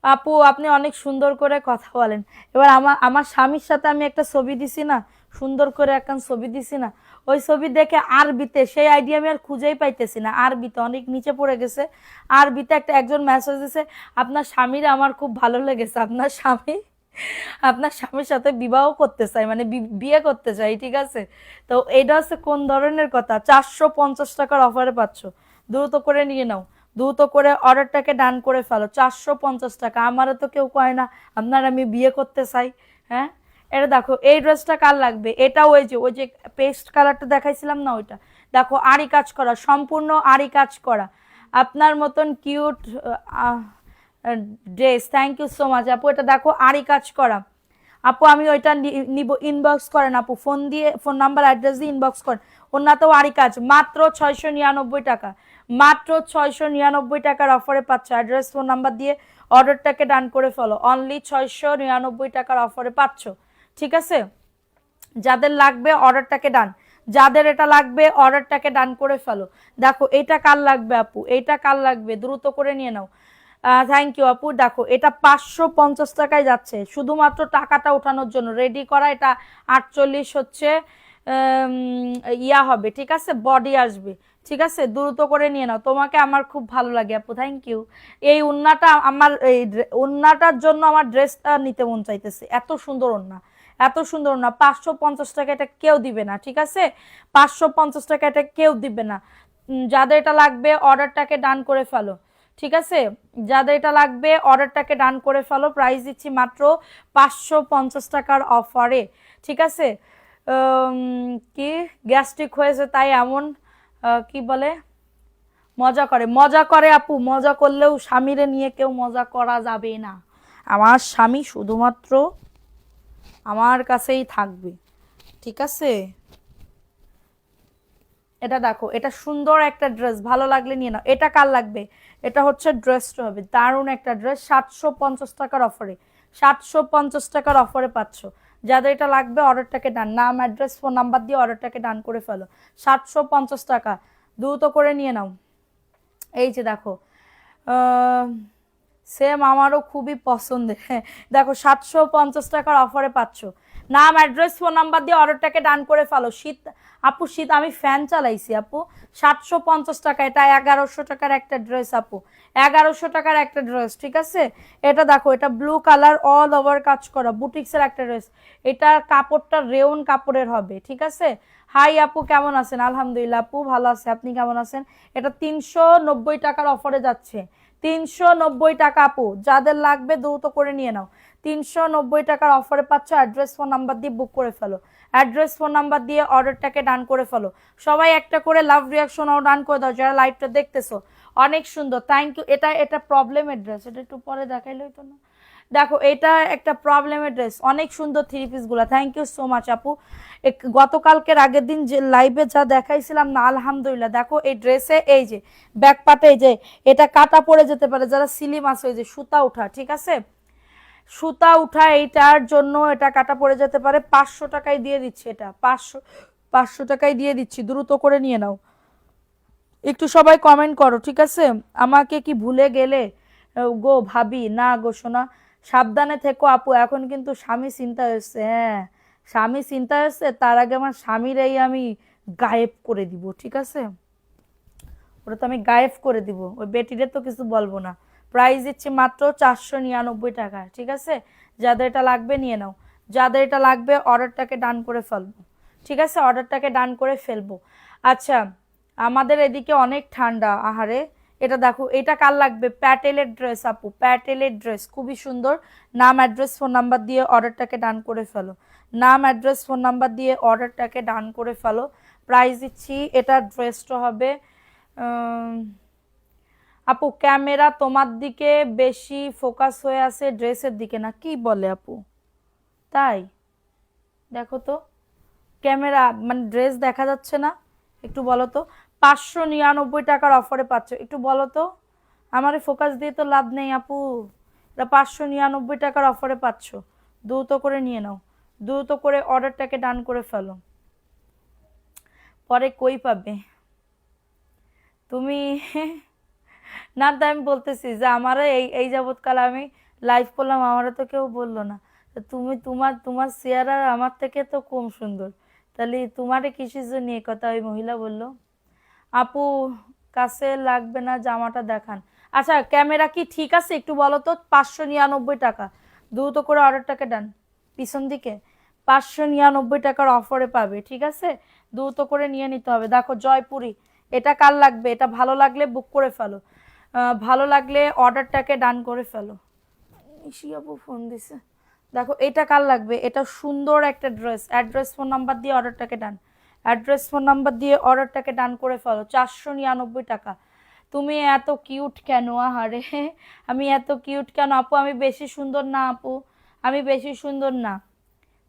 আপু আপনি অনেক সুন্দর করে কথা বলেন। এবার আমার আমার স্বামীর সাথে আমি একটা ছবি দিছি না, সুন্দর করে একটা ছবি দিছি না, ওই ছবি দেখে আরবিতে, সেই আইডিয়া আমি আর খুঁজেই পাইতেছি না, আরবিতে অনেক নিচে পড়ে গেছে, আরবিতে একজন মেসেজ দিছে, আপনার স্বামীর আমার খুব ভালো লেগেছে, আপনার স্বামী আপনার স্বামীর সাথে বিবাহ করতে চাই, মানে বিয়ে করতে চাই, ঠিক আছে। তো এটা হচ্ছে কোন ধরনের কথা, 450 টাকার অফারে পাচ্ছ, দ্রুত করে নিয়ে নাও, দ্রুত করে অর্ডারটাকে ডান করে ফেলো, 450 টাকা। আমারও তো কেউ কয় না আপনার আমি বিয়ে করতে চাই। হ্যাঁ এটা দেখো এই ড্রেসটা কার লাগবে, এটা ওই যে পেস্ট কালারটা দেখাইছিলাম না ওইটা, দেখো আরি কাজ করা, সম্পূর্ণ আরি কাজ করা, আপনার মতন cute dress. Thank you so much আপু। এটা দেখো আরি কাজ করা আপু, আমি ওইটা নিব, ইনবক্স করেন আপু, ফোন দিয়ে ফোন নাম্বার অ্যাড্রেস দিয়ে ইনবক্স করেন। ওনাতেও আরি কাজ, মাত্র 699 টাকা, মাত্র 699 টাকার অফারে পাচ্ছ। অ্যাড্রেস ফোন নাম্বার দিয়ে অর্ডারটাকে ডান করে ফেলো, অনলি 699 টাকার অফারে পাচ্ছ, ঠিক আছে। যাদের লাগবে অর্ডারটাকে ডান, যাদের এটা লাগবে অর্ডারটাকে ডান করে ফেলো। দেখো এটা কার লাগবে আপু, এটা কার লাগবে, দ্রুত করে নিয়ে নাও। থ্যাংক ইউ আপু। দেখো এটা 550 টাকায় যাচ্ছে, শুধুমাত্র টাকাটা ওঠানোর জন্য রেডি করা। এটা 48 হচ্ছে ইয়া হবে, ঠিক আছে, বডি আসবে, ঠিক আছে, দ্রুত করে নিয়ে নাও। তোমাকে আমার খুব ভালো লাগে আপু, থ্যাংক ইউ। এই ওন্নাটা আমার, এই ওন্নাটার জন্য আমার ড্রেসটা নিতে মন চাইতেছে, এত সুন্দর ওন্না, এত সুন্দর না। 550 টাকা এটা কেউ দিবে না, ঠিক আছে, 550 টাকা এটা কেউ দিবে না। যাদের এটা লাগবে অর্ডারটাকে ডান করে ফেলো, ঠিক আছে, যাদের এটা লাগবে অর্ডারটাকে ডান করে ফেলো। প্রাইস দিচ্ছি মাত্র 550 টাকার অফারে, ঠিক আছে। কি গ্যাস্ট্রিক হয়েছে তাই এমন কি বলে মজা করে, মজা করে আপু, মজা করলেও স্বামীরে নিয়ে কেউ মজা করা যাবে না, আমার স্বামী শুধুমাত্র আমার কাছেই থাকবে, ঠিক আছে? এটা দেখো, এটা সুন্দর একটা ড্রেস, ভালো লাগলে নিয়ে নাও। এটা কার লাগবে? এটা হচ্ছে ড্রেসটা হবে দারুণ একটা ড্রেস, 750 টাকার অফারে, 750 টাকার অফারে পাচ্ছ। যাদের এটা লাগবে অর্ডারটাকে ডান, নাম অ্যাড্রেস ফোন নাম্বার দিয়ে অর্ডারটাকে ডান করে ফেলো। 750 টাকা, দ্রুত করে নিয়ে নাও। এই যে দেখো, সেম আমারও খুবই পছন্দের। দেখো 750 টাকার অফারে পাচ্ছ। নাম অ্যাড্রেস ফোন নাম্বার দিয়ে অর্ডারটাকে ডান করে ফেলো। শীত আপু, শীত আমি ফ্যান চালাইছি আপু। 750 টাকা, এটা 1100 টাকার একটা ড্রেস আপু, 1100 টাকার একটা ড্রেস, ঠিক আছে? এটা দেখো, এটা ব্লু কালার অল ওভার কাজ করা বুটিক্সের একটা ড্রেস। এটা কাপড়টা রেওন কাপড়ের হবে, ঠিক আছে? হাই আপু, কেমন আছেন? আলহামদুলিল্লাহ আপু, ভালো আছে, আপনি কেমন আছেন? এটা 390 টাকার অফারে যাচ্ছে, 390 টাকা আপু। যাদের লাগবে দ্রুত করে নিয়ে নাও, 390 টাকার অফারে পাচ্ছ। অ্যাড্রেস ফোন নাম্বার দিয়ে বুক করে ফেলো, অ্যাড্রেস ফোন নাম্বার দিয়ে অর্ডারটাকে ডান করে ফেলো। সবাই একটা করে লাভ রিয়াকশনও ডান করে দাও যারা লাইভটা দেখতেছো। অনেক সুন্দর, থ্যাংক ইউ। এটা প্রবলেমের ড্রেস, এটা একটু পরে দেখাইলেই তো না। দেখো, এটা একটা প্রবলেমের ড্রেস, অনেক সুন্দর থ্রি পিস গুলা, থ্যাংক ইউ সো মাচ আপু। গতকালকের আগের দিন যে লাইভে যা দেখাইছিলাম না, আলহামদুলিল্লাহ। দেখো এই ড্রেসে এই যে ব্যাক পাটে এই যে এটা কাটা পড়ে যেতে পারে, যারা সিলিম আছে ওই যে সুতা উঠা, ঠিক আছে? সুতা উঠা এইটার জন্য এটা কাটা পড়ে যেতে পারে। 500 টাকায় দিয়ে দিচ্ছি, এটা 500 টাকায় দিয়ে দিচ্ছি, দ্রুত করে নিয়ে নাও। একটু সবাই কমেন্ট করো, ঠিক আছে? আমাকে কি ভুলে গেলে গো ভাবি? না গো সোনা, সাবধানে থেকো আপু। এখন কিন্তু স্বামী চিন্তা হচ্ছে, হ্যাঁ স্বামী চিন্তা হচ্ছে, তার আগে আমার স্বামীরাই আমি গায়েব করে দিব, ঠিক আছে? ওটা তো আমি গায়েব করে দিব, ওই বেটিরে তো কিছু বলবো না। প্রাইস দিচ্ছি মাত্র 499 টাকা, ঠিক আছে? যাদের এটা লাগবে নিয়ে নাও, যাদের এটা লাগবে অর্ডারটাকে ডান করে ফেলবো, ঠিক আছে? অর্ডারটাকে ডান করে ফেলবো। আচ্ছা, আমাদের এদিকে অনেক ঠান্ডা, আহারে। এটা দেখো, এটা কার লাগবে? প্যাটেলের ড্রেস আপু, প্যাটেলের ড্রেস খুবই সুন্দর। নাম অ্যাড্রেস ফোন নাম্বার দিয়ে অর্ডারটাকে ডান করে ফেলো, নাম অ্যাড্রেস ফোন নাম্বার দিয়ে অর্ডারটাকে ডান করে ফেলো। প্রাইস দিচ্ছি, এটা ড্রেসটা হবে আপু, ক্যামেরা তোমার দিকে বেশি ফোকাস হয়ে আছে ড্রেসের দিকে না, কি বলে আপু? তাই দেখো তো, ক্যামেরা মানে ড্রেস দেখা যাচ্ছে না, একটু বলো তো। 599 টাকার অফারে পাচ্ছ, একটু বলো তো। আমারে ফোকাস দিয়ে তো লাভ নেই আপু, এটা 599 টাকার অফারে পাচ্ছ, দ্রুত করে নিয়ে নাও, দ্রুত করে অর্ডারটাকে ডান করে ফেলো, পরে কই পাবে তুমি? না, তাই আমি বলতেছি যে আমার এই এই যাবৎকাল আমি লাইভ করলাম, আমারও তো কেউ বললো না। তো তুমি তোমার তোমার চেহারা আমার থেকে তো কম সুন্দর, তাহলে তোমারে কিসের জন্য এই কথা ওই মহিলা বললো? আপু, কাছে লাগবে না, জামাটা দেখান। আচ্ছা, ক্যামেরা কি ঠিক আছে একটু বলো তো। 599 টাকা, দ্রুত করে অর্ডারটাকে ডান। পিছন দিকে 599 টাকার অফারে পাবে, ঠিক আছে? দ্রুত করে নিয়ে নিতে হবে। দেখো জয়পুরি, এটা কার লাগবে? এটা ভালো লাগলে বুক করে ফেলো, ভালো লাগলে অর্ডারটাকে ডান করে ফেলো। ইসি আপু ফোন দিছে। দেখো এটা কার লাগবে? এটা সুন্দর একটা ড্রেস, অ্যাড্রেস ফোন নাম্বার দিয়ে অর্ডারটাকে ডান, অ্যাড্রেস ফোন নাম্বার দিয়ে অর্ডারটাকে ডান করে ফেলো। 499 টাকা। তুমি এত কিউট কেন? আহারে, আমি এত কিউট কেন আপু? আমি বেশি সুন্দর না আপু, আমি বেশি সুন্দর না,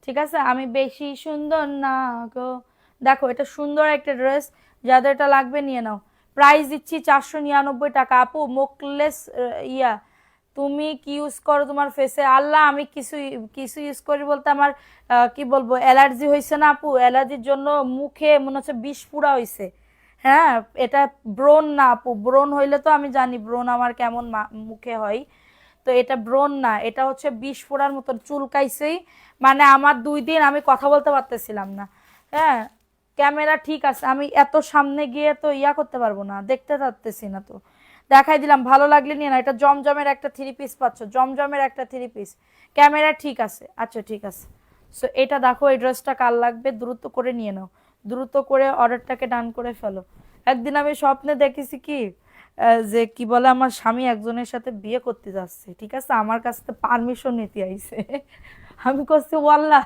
ঠিক আছে? আমি বেশি সুন্দর না গো। দেখো এটা সুন্দর একটা ড্রেস, যাদের এটা লাগবে নিয়ে নাও। প্রাইস দিচ্ছি 499 টাকা আপু। মোকলেস ইয়া, তুমি কি ইউজ করো তোমার ফেসে? আল্লাহ, আমি কিছু কিছু ইউজ করি বলতে আমার কি বলবো, অ্যালার্জি হয়েছে না আপু, অ্যালার্জির জন্য মুখে মনে হচ্ছে বিষ পুরা হয়েছে। হ্যাঁ, এটা ব্রণ না আপু, ব্রণ হইলে তো আমি জানি ব্রণ আমার কেমন মুখে হয়। তো এটা ব্রণ না, এটা হচ্ছে বিষ ফোড়ার মতন চুলকাইছেই, মানে আমার 2 দিন আমি কথা বলতে পারতেছিলাম না। হ্যাঁ, ক্যামেরা ঠিক আছে, আমি এত সামনে গিয়ে তো ইয়া করতে পারবো না, দেখতে পারতেছি না তো। দেখাই দিলাম, ভালো লাগলে নিয়ে না। এটা জমজমের একটা থ্রি পিস পাচ্ছ, জমজমের একটা থ্রি পিস। ক্যামেরা ঠিক আছে, আচ্ছা ঠিক আছে। সো এটা দেখো, এই ড্রেসটা কার লাগবে দ্রুত করে নিয়ে নাও, দ্রুত করে অর্ডারটাকে ডান করে ফেলো। একদিন আমি স্বপ্নে দেখেছি কি, যে কি বলে, আমার স্বামী একজনের সাথে বিয়ে করতে যাচ্ছে, ঠিক আছে? আমার কাছ থেকে পারমিশন নিতে আইছে। আমি করছি ওয়াল্লাহ,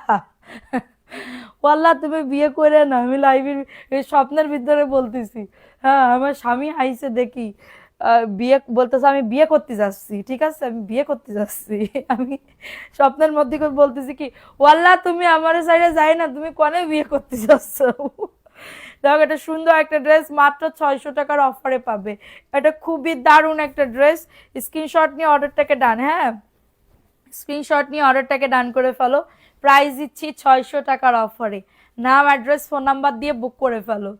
ওয়াল্লাহ তুমি বিয়ে করে না। আমি লাইভের স্বপ্নের ভিতরে বলতেছি, হ্যাঁ আমার স্বামী আইছে দেখি, বিয়ে বলতেছে আমি বিয়ে করতে যাচ্ছি, ঠিক আছে, আমি বিয়ে করতে যাচ্ছি। আমি স্বপ্নের মধ্যে করে বলতেছি কি, ওয়াল্লাহ তুমি আমার সাইডে যাই না, তুমি কনে বিয়ে করতে যাচ্ছ। দেখো এটা সুন্দর একটা ড্রেস, মাত্র 600 টাকার অফারে পাবে। এটা খুবই দারুণ একটা ড্রেস। স্ক্রিনশট নিয়ে অর্ডারটাকে ডান, হ্যাঁ স্ক্রিনশট নিয়ে অর্ডারটাকে ডান করে ফেলো। প্রাইস দিচ্ছি 600 টাকার অফারে। নাম, অ্যাড্রেস, ফোন নাম্বার দিয়ে বুক করে ফেলো।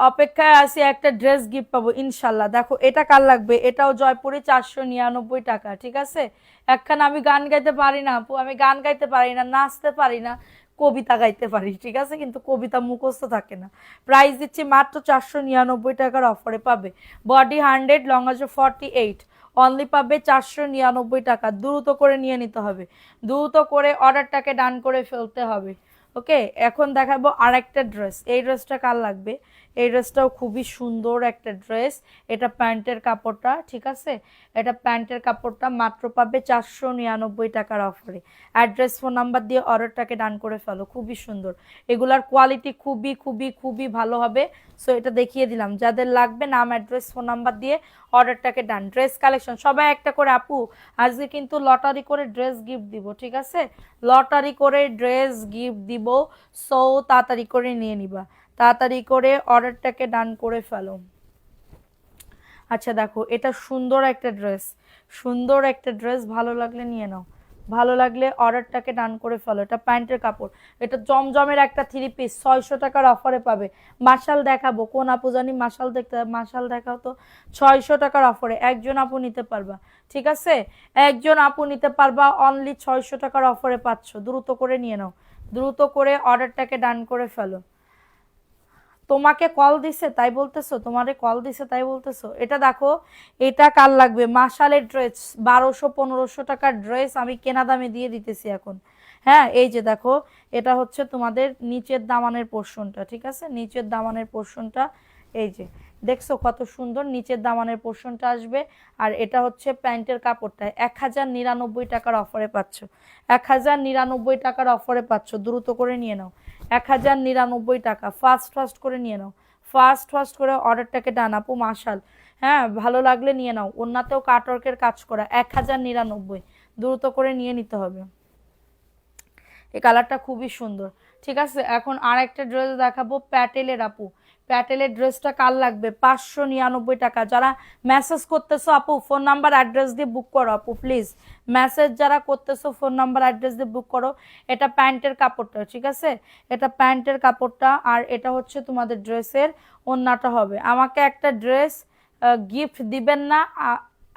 অপেক্ষায় আছি, একটা ড্রেস গিফট পাবো ইনশাল্লাহ। দেখো এটা কার লাগবে, এটাও জয়পুরি, 499 টাকা, ঠিক আছে। একখান আমি গান গাইতে পারি না আপু, আমি গান গাইতে পারি না, নাচতে পারি না, কবিতা গাইতে পারি, ঠিক আছে, কিন্তু কবিতা মুখস্থ থাকে না। প্রাইস দিচ্ছি মাত্র 499 টাকার অফারে পাবে। বডি 100, লং আছে 48, অনলি পাবে 499 টাকা। দ্রুত করে নিয়ে নিতে হবে, দ্রুত করে অর্ডারটাকে ডান করে ফেলতে হবে। ওকে, এখন দেখাবো আরেকটা ড্রেস। এই ড্রেসটা কার লাগবে, এই ড্রেসটাও খুবই সুন্দর একটা ড্রেস। এটা প্যান্টের কাপড়টা, ঠিক আছে, এটা প্যান্টের কাপড়টা মাত্র পাবে 499 টাকার অফারে। অ্যাড্রেস, ফোন নাম্বার দিয়ে অর্ডারটাকে ডান করে ফেলো, খুবই সুন্দর। এগুলার কোয়ালিটি খুবই খুবই খুবই ভালো হবে। সো এটা দেখিয়ে দিলাম, যাদের লাগবে নাম, অ্যাড্রেস, ফোন নাম্বার দিয়ে অর্ডারটাকে ডান। ড্রেস কালেকশন সবাই একটা করে আপু, আজকে কিন্তু লটারি করে ড্রেস গিফট দিব, ঠিক আছে, লটারি করে ড্রেস গিফট দিব। সো তাড়াতাড়ি করে নিয়ে নিবা, তাড়াতাড়ি করে অর্ডারটাকে ডান করে ফেলো। আচ্ছা দেখো এটা সুন্দর একটা ড্রেস, সুন্দর একটা ড্রেস, ভালো লাগলে নিয়ে নাও, ভালো লাগলে অর্ডারটাকে ডান করে ফেলো। এটা প্যান্টের কাপড়, এটা জমজমের একটা 3 পিস, 600 টাকার অফারে পাবে। মাশাল দেখাবো, কোন আপু জানি মাশাল দেখতে, মাশাল দেখাও তো। 600 টাকার অফারে একজন আপু নিতে পারবা, ঠিক আছে, একজন আপু নিতে পারবা, অনলি 600 টাকার অফারে পাচ্ছ। দ্রুত করে নিয়ে নাও, দ্রুত করে অর্ডারটাকে ডান করে ফেলো। তোমাকে কল দিছে তাই বলতেছো, তোমারে কল দিছে তাই বলতেছো। এটা দেখো, এটা কার লাগবে, মাশালের ড্রেস, 1200-1500 টাকার ড্রেস আমি কেনা দামে দিয়ে দিতেছি এখন। হ্যাঁ এই যে দেখো, এটা হচ্ছে তোমাদের নিচের দামানের পোর্শনটা, ঠিক আছে, নিচের দামানের পোর্শনটা, এই যে দেখছো কত সুন্দর নিচের দামানের পোর্শনটা আসবে। আর এটা হচ্ছে প্যান্টের কাপড়টা, 1099 টাকার অফারে পাচ্ছ, 1099 টাকার অফারে পাচ্ছ। দ্রুত করে নিয়ে নাও, 1099 টাকা, ফাস্ট ফাস্ট করে নিয়ে নাও, ফাস্ট ফাস্ট করে অর্ডারটাকে ডান আপু। মাশাল, হ্যাঁ ভালো লাগলে নিয়ে নাও। ওনাতেও কাটওয়ার্কের কাজ করা, 1099, দ্রুত করে নিয়ে নিতে হবে। এই কালারটা খুবই সুন্দর, ঠিক আছে। এখন আর একটা ড্রেস দেখাবো, প্যাটেলের আপু। প্যাটেলের ড্রেসটা কার লাগবে, 599 টাকা। যারা মেসেজ করতেছো আপু, ফোন নাম্বার অ্যাড্রেস দিয়ে বুক করো আপু প্লিজ। মেসেজ যারা করতেছো ফোন নাম্বার অ্যাড্রেস দিয়ে বুক করো। এটা প্যান্টের কাপড়টা, ঠিক আছে, এটা প্যান্টের কাপড়টা। আর এটা হচ্ছে তোমাদের ড্রেসের ওড়নাটা হবে। আমাকে একটা ড্রেস গিফট দিবেন না?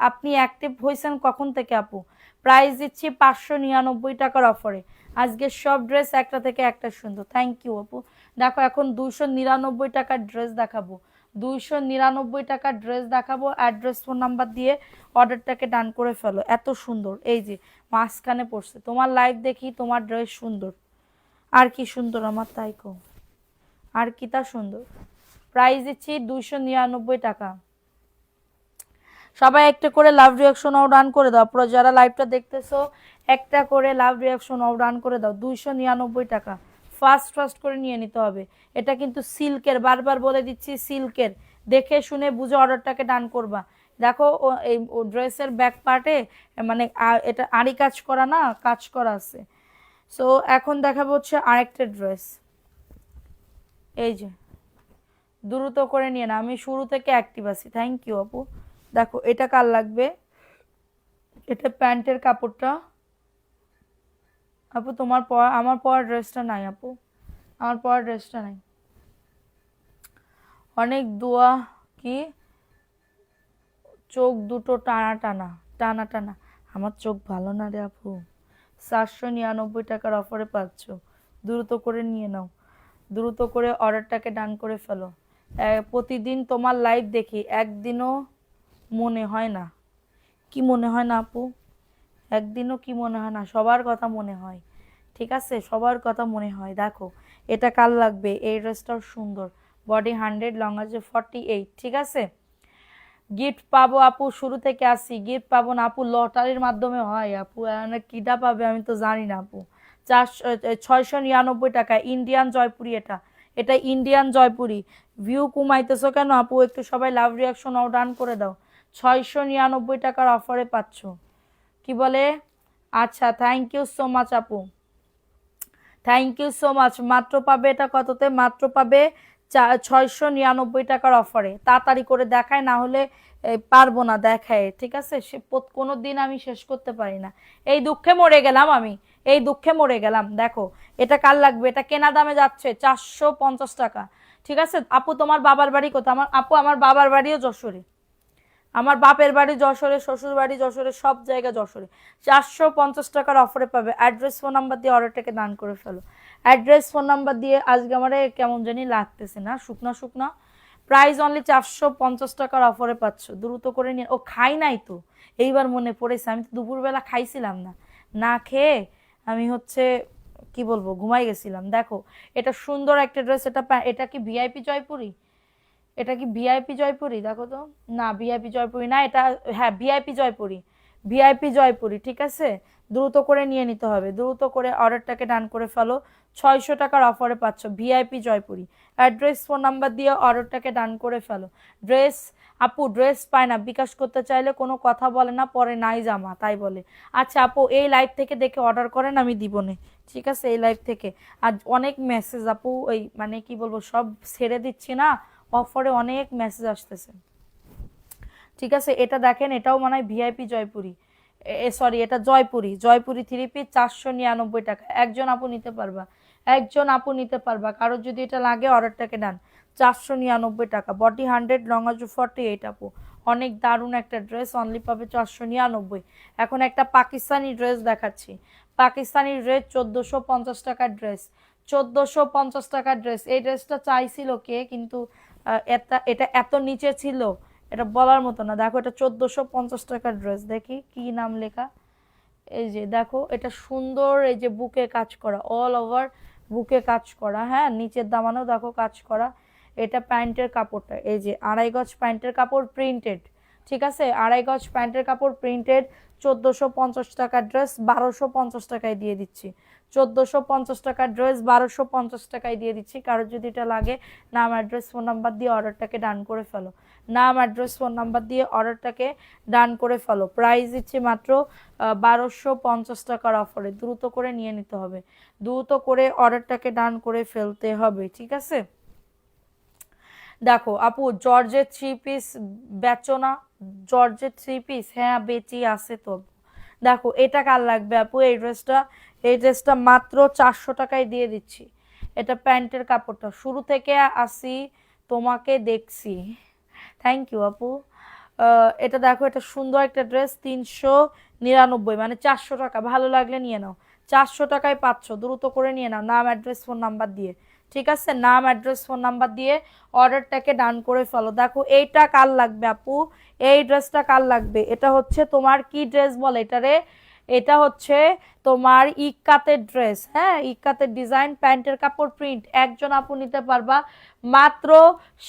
আপনি অ্যাক্টিভ হয়েছেন কখন থেকে আপু? প্রাইস দিচ্ছি 599 টাকার অফারে। আজকে সব ড্রেস একটা থেকে একটা সুন্দর। থ্যাংক ইউ আপু। দেখো এখন 299 টাকার ড্রেস দেখাবো, 299 টাকার ড্রেস দেখাবো। অ্যাড্রেস, ফোন নাম্বার দিয়ে অর্ডারটাকে ডান করে ফেলো। এত সুন্দর, এই যে মাঝখানে পড়ছে। তোমার লাইভ দেখি তোমার ড্রেস সুন্দর, আর কি সুন্দর আমার তাই কো, আর কি তা সুন্দর। প্রাইস দিচ্ছি 299 টাকা। সবাই একটা করে লাভ রিয়াকশনও ডান করে দাও। পুরো যারা লাইভটা দেখতেছো একটা করে লাভ রিয়াকশনও ডান করে দাও। 299 টাকা, ফাস্ট ফাস্ট করে নিয়ে নিতে হবে। এটা কিন্তু সিল্কের, বারবার বলে দিচ্ছি সিল্কের, দেখে শুনে বুঝে অর্ডারটাকে ডান করবা। দেখো এই ড্রেসের ব্যাক পার্টে মানে এটা আড়ি কাজ করা না, কাজ করা আছে। সো এখন দেখাবো হচ্ছে আরেকটা ড্রেস, এই যে দ্রুত করে নিয়ে না, আমি শুরু থেকে অ্যাক্টিভ আছি। থ্যাংক ইউ আপু। দেখো এটা কার লাগবে, এটা প্যান্টের কাপড়টা আপু। তোমার পরা, আমার পরার ড্রেসটা নাই আপু, আমার পরার ড্রেসটা নাই। অনেক দোয়া, কি চোখ দুটো টানা টানা, টানা টানা। আমার চোখ ভালো না রে আপু। 499 টাকার অফারে পাচ্ছ, দ্রুত করে নিয়ে নাও, দ্রুত করে অর্ডারটাকে ডান করে ফেলো। প্রতিদিন তোমার লাইভ দেখি, একদিনও মনে হয় না। কি মনে হয় না আপু? একদিনও কি মনে হয় না? সবার কথা মনে হয়, ঠিক আছে, সবার কথা মনে হয়। দেখো এটা কার লাগবে, এই ড্রেসটাও সুন্দর। বডি 100, লং আছে 48, ঠিক আছে। গিফট পাবো আপু, শুরু থেকে আসি, গিফট পাবো না আপু, লটারির মাধ্যমে হয় আপু। কিটা পাবে আমি তো জানি না আপু। 699 টাকা, ইন্ডিয়ান জয়পুরি। এটা এটা ইন্ডিয়ান জয়পুরি। ভিউ কমাইতেছো কেন আপু? একটু সবাই লাভ রিয়াকশন অও ডান করে দাও। 699 টাকার অফারে পাচ্ছ। কি বলে? আচ্ছা, থ্যাংক ইউ সো মাচ আপু, থ্যাংক ইউ সো মাচ। মাত্র পাবে এটা কততে? মাত্র পাবে 699 টাকার অফারে। তাড়াতাড়ি করে দেখায়, না হলে পারবো না দেখায়, ঠিক আছে? সে কোনো দিন আমি শেষ করতে পারি না। এই দুঃখে মরে গেলাম আমি, এই দুঃখে মরে গেলাম। দেখো এটা কার লাগবে? এটা কেনা দামে যাচ্ছে 450 টাকা, ঠিক আছে আপু? তোমার বাবার বাড়ি কোথায়? আমার আপু, আমার বাবার বাড়িও যশোরে, আমার বাপের বাড়ি যশোরে, শ্বশুর বাড়ি যশোরে, সব জায়গা যশোরে। 450 টাকার অফারে পাবে। অ্যাড্রেস ফোন নাম্বার দিয়ে অর্ডারটাকে দান করে ফেলো। অ্যাড্রেস ফোন নাম্বার দিয়ে। আজকে আমার কেমন জানি লাগতেছে না, শুকনা শুকনা। প্রাইস অনলি 450 টাকার অফারে পাচ্ছ, দ্রুত করে নিয়ে। ও খাই নাই তো, এইবার মনে পড়েছে, আমি তো দুপুরবেলা খাইছিলাম না, না খেয়ে আমি হচ্ছে কি বলবো ঘুমাই গেছিলাম। দেখো এটা সুন্দর একটা ড্রেস। এটা কি ভিআইপি জয়পুরি? এটা কি ভিআইপি জয়পুরি? দেখো তো। না ভিআইপি জয়পুরি না এটা। হ্যাঁ ভিআইপি জয়পুরি, ভিআইপি জয়পুরি, ঠিক আছে? দ্রুত করে নিয়ে নিতে হবে, দ্রুত করে অর্ডারটাকে ডান করে ফেলো। 600 টাকার অফারে পাচ্ছ VIP Jaipuri. Address phone number দিয়ে অর্ডারটাকে ডান করে ফেলো। ড্রেস আপু, ড্রেস পায় না, বিকাশ করতে চাইলে কোনো কথা বলে না, পরে নাই জামা তাই বলে। আচ্ছা আপু, এই লাইভ থেকে দেখে অর্ডার করেন, আমি দিবনে, ঠিক আছে? এই লাইভ থেকে আজ অনেক মেসেজ আপু, ওই মানে কি বলবো, সব ছেড়ে দিচ্ছি না, অফারে অনেক মেসেজ আসতেছে, ঠিক আছে? এটা দেখেন, এটাও মনে হয় ভিআইপি জয়পুরি, সরি এটা জয়পুরি, জয়পুরি 3 পিস 499 টাকা। একজন আপু নিতে পারবা, একজন আপু নিতে পারবা, কারোর যদি এটা লাগে অর্ডারটাকে ডান। 499 টাকা, বডি 100, লং আজু 48 আপু। অনেক দারুণ একটা ড্রেস, অনলি পাবে 499। এখন একটা পাকিস্তানি ড্রেস দেখাচ্ছি। পাকিস্তানি ড্রেস 1450 টাকার ড্রেস, 1450 টাকার ড্রেস। এই ড্রেসটা চাইছিল কে, কিন্তু এটা এত নিচে ছিল, এটা বলার মতো না। দেখো এটা 1450 টাকার ড্রেস, দেখি কি নাম লেখা। এই যে দেখো, এটা সুন্দর, এই যে বুকে কাজ করা, অল ওভার বুকে কাজ করা, হ্যাঁ নিচের দামানেও দেখো কাজ করা। এটা প্যান্টের কাপড়টা, এই যে 2.5 গজ প্যান্টের কাপড় প্রিন্টেড, ঠিক আছে? 2.5 গজ প্যান্টের কাপড় প্রিন্টেড। 1450 টাকার ড্রেস 1250 টাকায় দিয়ে দিচ্ছি। 1450 টাকার ড্রেস 1250 টাকায় দিয়ে দিচ্ছি। কারোর যদি এটা লাগে, নাম অ্যাড্রেস ফোন নাম্বার দিয়ে অর্ডারটাকে ডান করে ফেলো। নাম অ্যাড্রেস ফোন নাম্বার দিয়ে অর্ডারটাকে ডান করে ফেলো। প্রাইস দিচ্ছি মাত্র 1250 টাকার অফারে। দ্রুত করে নিয়ে নিতে হবে, দ্রুত করে অর্ডারটাকে ডান করে ফেলতে হবে, ঠিক আছে? দেখো আপু, জর্জের 3 পিস বেচো না? জর্জের 3 পিস, হ্যাঁ বেচি, আছে তো। দেখো এটা কার লাগবে আপু? এই ড্রেসটা, এই ড্রেসটা মাত্র 400 টাকায় দিয়ে দিচ্ছি। এটা প্যান্টের কাপড়টা, শুরু থেকে আসি তোমাকে দেখছি। থ্যাংক ইউ আপু। এটা দেখো, এটা সুন্দর একটা ড্রেস, 399, মানে 400 টাকা। ভালো লাগলে নিয়ে নাও, 400 টাকায় পাচ্ছ, দ্রুত করে নিয়ে নাও। নাম অ্যাড্রেস ফোন নাম্বার দিয়ে, ঠিক আছে? নাম অ্যাড্রেস ফোন নাম্বার দিয়ে অর্ডারটাকে ডান করে ফেলো। দেখো এইটা কার লাগবে আপু? এই ড্রেসটা কার লাগবে? এটা হচ্ছে তোমার কি ড্রেস বলে এটারে? এটা হচ্ছে তোমার ইক্কাতের ড্রেস, হ্যাঁ ইক্কাতের ডিজাইন, প্যান্টের কাপড় প্রিন্ট। একজন আপু নিতে পারবা মাত্র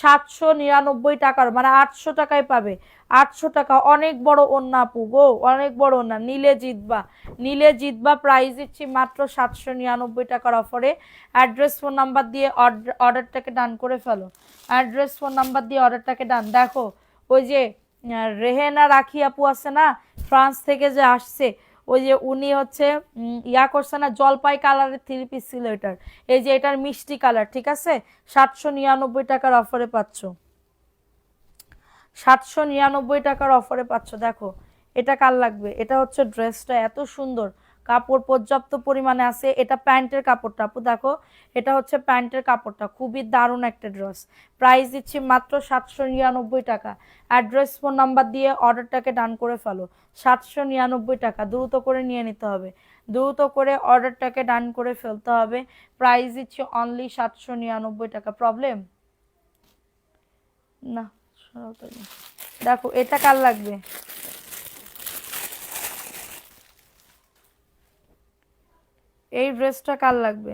799 টাকার, মানে 800 টাকায় পাবে। 800 টাকা, অনেক বড় ওন্না আপু গো, অনেক বড় ওন্না, নিলে জিতবা, নিলে জিতবা। প্রাইস দিচ্ছি মাত্র 799 টাকার অফারে। অ্যাড্রেস ফোন নাম্বার দিয়ে অর্ডারটাকে ডান করে ফেলো। অ্যাড্রেস ফোন নাম্বার দিয়ে অর্ডারটাকে ডান। দেখো ওই যে রেহেনা রাখি আপু আছে না, ফ্রান্স থেকে যে আসছে, ওই যে উনি হচ্ছে ইয়া করছে না, জলপাই কালারের 3 পিস ছিল এটার। এই যে এটার মিষ্টি কালার, ঠিক আছে? 799 টাকার অফারে পাচ্ছ, 799 টাকার অফারে পাচ্ছ। দেখো এটা কার লাগবে? এটা হচ্ছে ড্রেসটা এত সুন্দর, কাপড় পর্যাপ্ত পরিমাণে আছে। এটা প্যান্টের কাপড়টা আপু, দেখো এটা হচ্ছে প্যান্টের কাপড়টা, খুবই দারুণ একটা ড্রেস। প্রাইস দিচ্ছি মাত্র 799 টাকা। অ্যাড্রেস ফোন নাম্বার দিয়ে অর্ডারটাকে ডান করে ফেলো। 799 টাকা, দ্রুত করে নিয়ে নিতে হবে, দ্রুত করে অর্ডারটাকে ডান করে ফেলতে হবে। প্রাইস দিচ্ছি অনলি 799 টাকা। প্রবলেম না? দেখো এটা কার লাগবে? এই ড্রেসটা কার লাগবে?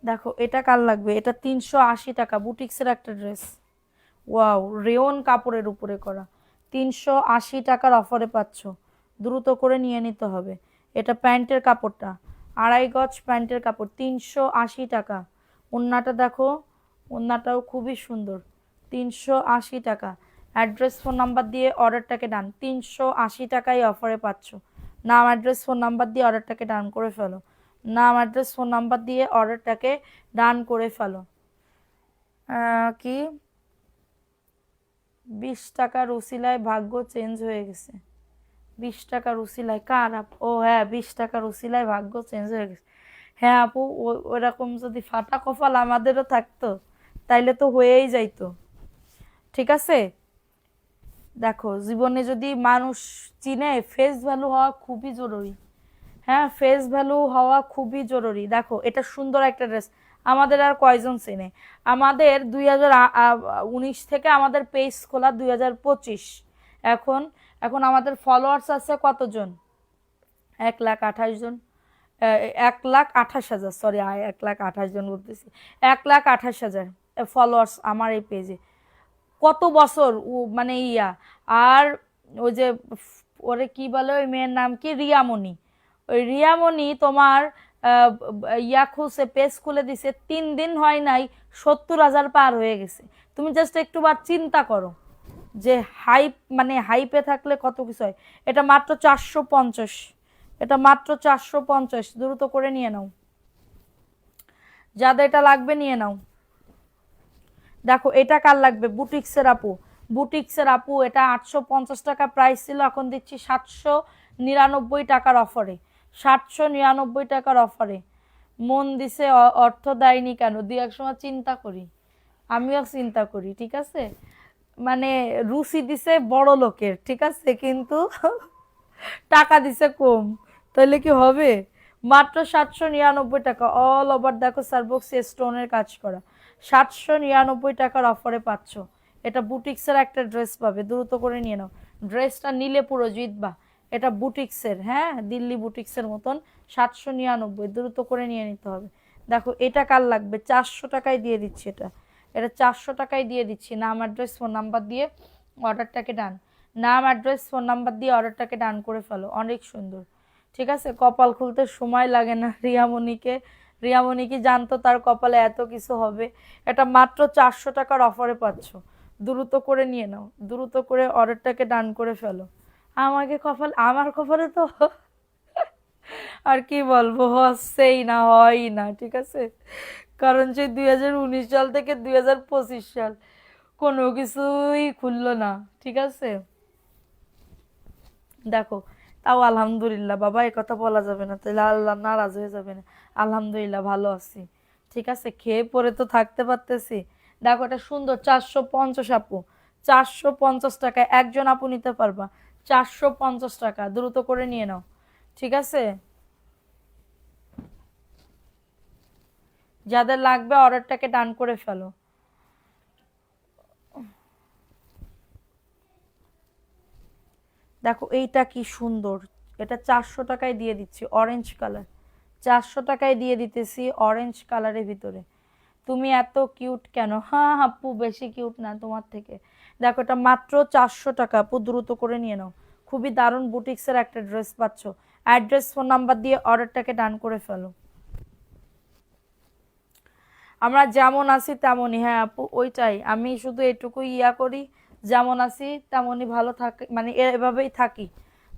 দেখো এটা কার লাগবে? এটা 380 টাকা, বুটিক্সের একটা ড্রেস, ওয়াও, রেয়ন কাপড়ের উপরে করা, 380 টাকার অফারে পাচ্ছ, দ্রুত করে নিয়ে নিতে হবে। এটা প্যান্টের কাপড়টা, আড়াই গজ প্যান্টের কাপড় 380 টাকা। ওন্নাটা দেখো, ওন্নাটাও খুবই সুন্দর, 380 টাকা। অ্যাড্রেস ফোন নাম্বার দিয়ে অর্ডারটাকে ডান, 380 টাকায় অফারে পাচ্ছ। নাম অ্যাড্রেস ফোন নাম্বার দিয়ে অর্ডারটাকে ডান করে ফেলো, নাম অ্যাড্রেস ফোন নাম্বার দিয়ে অর্ডারটাকে ডান করে ফেলো। কি 20 টাকার উসিলায় ভাগ্য চেঞ্জ হয়ে গেছে? 20 টাকার উসিলায় কার আপু? ও হ্যাঁ, 20 টাকার উসিলায় ভাগ্য চেঞ্জ হয়ে গেছে। হ্যাঁ আপু, ওরকম যদি ফাটা কপাল আমাদেরও থাকতো তাইলে তো হয়েই যাইতো। ঠিক আছে, দেখো জীবনে যদি মানুষ চিনে, ফেস ভ্যালু হওয়া খুবই জরুরি। হ্যাঁ, ফেস ভ্যালু হওয়া খুবই জরুরি। দেখো এটা সুন্দর একটা ড্রেস, আমাদের আর কয়জন চেনে? আমাদের 2019 থেকে আমাদের পেজ খোলা 2025। এখন এখন আমাদের ফলোয়ার্স আছে কতজন? 1,28,000, 1,28,000, সরি 1,28,000 বলতেছি, 1,28,000 ফলোয়ার্স আমার এই পেজে। কত বছর মানে ইয়া। আর ওই যে ওরে কি বলে, ওই মেয়ের নাম কি, রিয়ামণি। ওই রিয়ামণি তোমার ইয়া খুলছে, পেজ খুলে দিছে, 3 দিন হয় নাই 70,000 পার হয়ে গেছে। তুমি জাস্ট একটু বার চিন্তা করো যে হাইপ, মানে হাইপে থাকলে কত কিছু হয়। এটা মাত্র 450, এটা মাত্র 450, দ্রুত করে নিয়ে নাও, যাদের এটা লাগবে নিয়ে নাও। দেখো এটা কার লাগবে? বুটিক্সের আপু, বুটিক্সের আপু, এটা 850 টাকা প্রাইস ছিল, এখন দিচ্ছি 799 টাকার অফারে, 799 টাকার অফারে। মন দিছে অর্থ দেয়নি কেন? দুই এক সময় চিন্তা করি, আমিও চিন্তা করি, ঠিক আছে। মানে রুচি দিছে বড় লোকের, ঠিক আছে, কিন্তু টাকা দিছে কম, তাহলে কি হবে? মাত্র 799 টাকা, অল ওভার দেখো সারবক্সি স্টোনের কাজ করা, 799 টাকার অফারে পাচ্ছ। এটা বুটিক্সের একটা ড্রেস পাবে, দ্রুত করে নিয়ে নাও। ড্রেসটা নিলে পুরো জিতবা। এটা বুটিক্সের, হ্যাঁ দিল্লি বুটিক্সের মতন, 799, দ্রুত করে নিয়ে নিতে হবে। দেখো এটা কার লাগবে? 400 টাকায় দিয়ে দিচ্ছি, এটা এটা 400 টাকায় দিয়ে দিচ্ছি। নাম অ্যাড্রেস ফোন নাম্বার দিয়ে অর্ডারটাকে ডান, নাম অ্যাড্রেস ফোন নাম্বার দিয়ে অর্ডারটাকে ডান করে ফেলো, অনেক সুন্দর। ঠিক আছে, কপাল খুলতে সময় লাগে না রিয়ামণিকে। রিয়ামণি কি জানতো তার কপালে এত কিছু হবে? এটা মাত্র 400 টাকার অফারে পাচ্ছ, দ্রুত করে নিয়ে নাও, দ্রুত করে অর্ডারটাকে ডান করে ফেলো। আমাকে কপাল, আমার কপালে তো আর কি বলবো, হচ্ছেই না, হয় না, ঠিক আছে। কারণ সেই 2019 সাল থেকে 2025 সাল কোনো কিছুই খুললো না, ঠিক আছে। দেখো, তাও আলহামদুলিল্লাহ বাবা, এ কথা বলা যাবে না, তাহলে আল্লাহ নারাজ হয়ে যাবে না। আলহামদুলিল্লাহ ভালো আছি, ঠিক আছে, খেয়ে পরে তো থাকতে পারতেছি। দেখো এটা সুন্দর, 450 আপু, 450 টাকায় একজন আপু নিতে পারবা, 450 টাকা, দ্রুত করে নিয়ে নাও, ঠিক আছে। যাদের লাগবে অর্ডারটাকে ডান করে ফেলো। দেখো এইটা কি সুন্দর, এটা 400 টাকায় দিয়ে দিচ্ছি, অরেঞ্জ কালার, 400 টাকায় দিয়ে দিতেছি অরেঞ্জ কালারের ভিতরে। তুমি এত কিউট কেন? হ্যাঁ আপু বেশি কিউট না তোমার থেকে। দেখো এটা মাত্র 400 টাকা আপু, দ্রুত করে নিয়ে নাও। খুবই দারুণ বুটিক্সের একটা ড্রেস পাচ্ছ। অ্যাড্রেস ফোন নাম্বার দিয়ে অর্ডারটাকে ডান করে ফেলো। আমরা যেমন আছি তেমনই, হ্যাঁ আপু ওইটাই, আমি শুধু এটুকুই ইয়া করি, যেমন আছি তেমনই ভালো থাকি, মানে এভাবেই থাকি।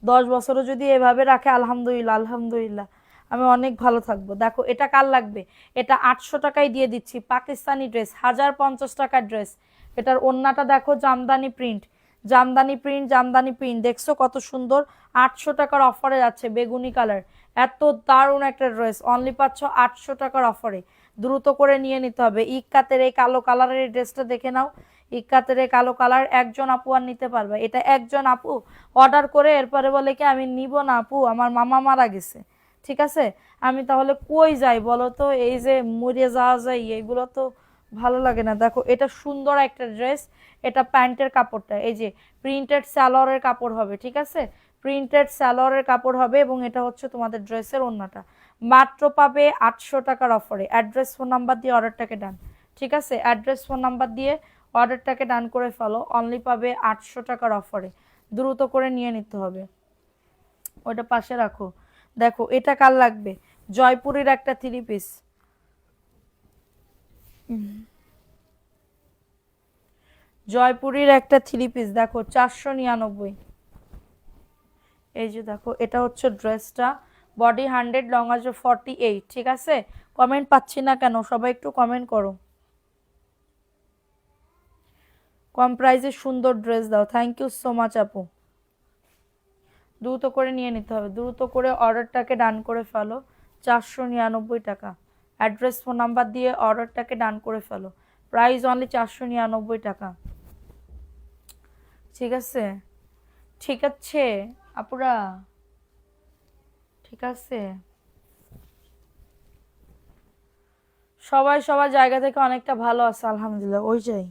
10 বছরও যদি এভাবে রাখে, আলহামদুলিল্লাহ আলহামদুলিল্লাহ, আমি অনেক ভালো থাকবো। দেখো এটা কার লাগবে? এটা 800 টাকায় দিয়ে দিচ্ছি, পাকিস্তানি ড্রেস, 1050 টাকার ড্রেস। এটার ওন্নাটা দেখো, Jamdani print, Jamdani print, Jamdani print, দেখছো কত সুন্দর। 800 টাকার অফারে যাচ্ছে, বেগুনি কালার, এত দারুণ একটা ড্রেস, অনলি পাচ্ছ 800 টাকার অফারে, দ্রুত করে নিয়ে নিতে হবে। ইক্কাতের এই কালো কালারের এই ড্রেসটা দেখে নাও, ইক্কাতের এই কালো কালার, একজন আপু আর নিতে পারবে। এটা একজন আপু অর্ডার করে এরপরে বলে কি আমি নিব না আপু, আমার মামা মারা গেছে, ঠিক আছে। আমি তাহলে কই যাই বলো তো? এই যে মরে যাওয়া যায়, এগুলো তো ভালো লাগে না। দেখো এটা সুন্দর একটা ড্রেস, এটা প্যান্টের কাপড়টা এই যে প্রিন্টেড সালোয়ারের কাপড় হবে, ঠিক আছে, প্রিন্টেড সালোয়ারের কাপড় হবে, এবং এটা হচ্ছে তোমাদের ড্রেসের ওড়নাটা। মাত্র পাবে 800 টাকার অফারে। অ্যাড্রেস ফোন নাম্বার দিয়ে অর্ডারটাকে ডান, ঠিক আছে, অ্যাড্রেস ফোন নাম্বার দিয়ে অর্ডারটাকে ডান করে ফেলো, অনলি পাবে 800 টাকার অফারে, দ্রুত করে নিয়ে নিতে হবে। ওটা পাশে রাখো। দেখো এটা কার লাগবে? জয়পুরের একটা 3 পিস, জয়পুরের একটা 3 পিস দেখো 499। এই যে দেখো এটা হচ্ছে ড্রেসটা, বডি 100, লং আছে 48। ঠিক আছে, কমেন্ট পাচ্ছি না কেন, সবাই একটু কমেন্ট করো। কম প্রাইসে সুন্দর ড্রেস দাও, থ্যাংক ইউ সো মাচ আপু। দ্রুত করে নিয়ে নিতে হবে, দ্রুত করে অর্ডারটাকে ডান করে ফেলো। 499 টাকা। অ্যাড্রেস ফোন নাম্বার দিয়ে অর্ডারটাকে ডান করে ফেলো। প্রাইস অনলি 499 টাকা। ঠিক আছে, ঠিক আছে আপুরা, ঠিক আছে। সবাই সবার জায়গা থেকে অনেকটা ভালো আছে আলহামদুলিল্লাহ, ওই যাই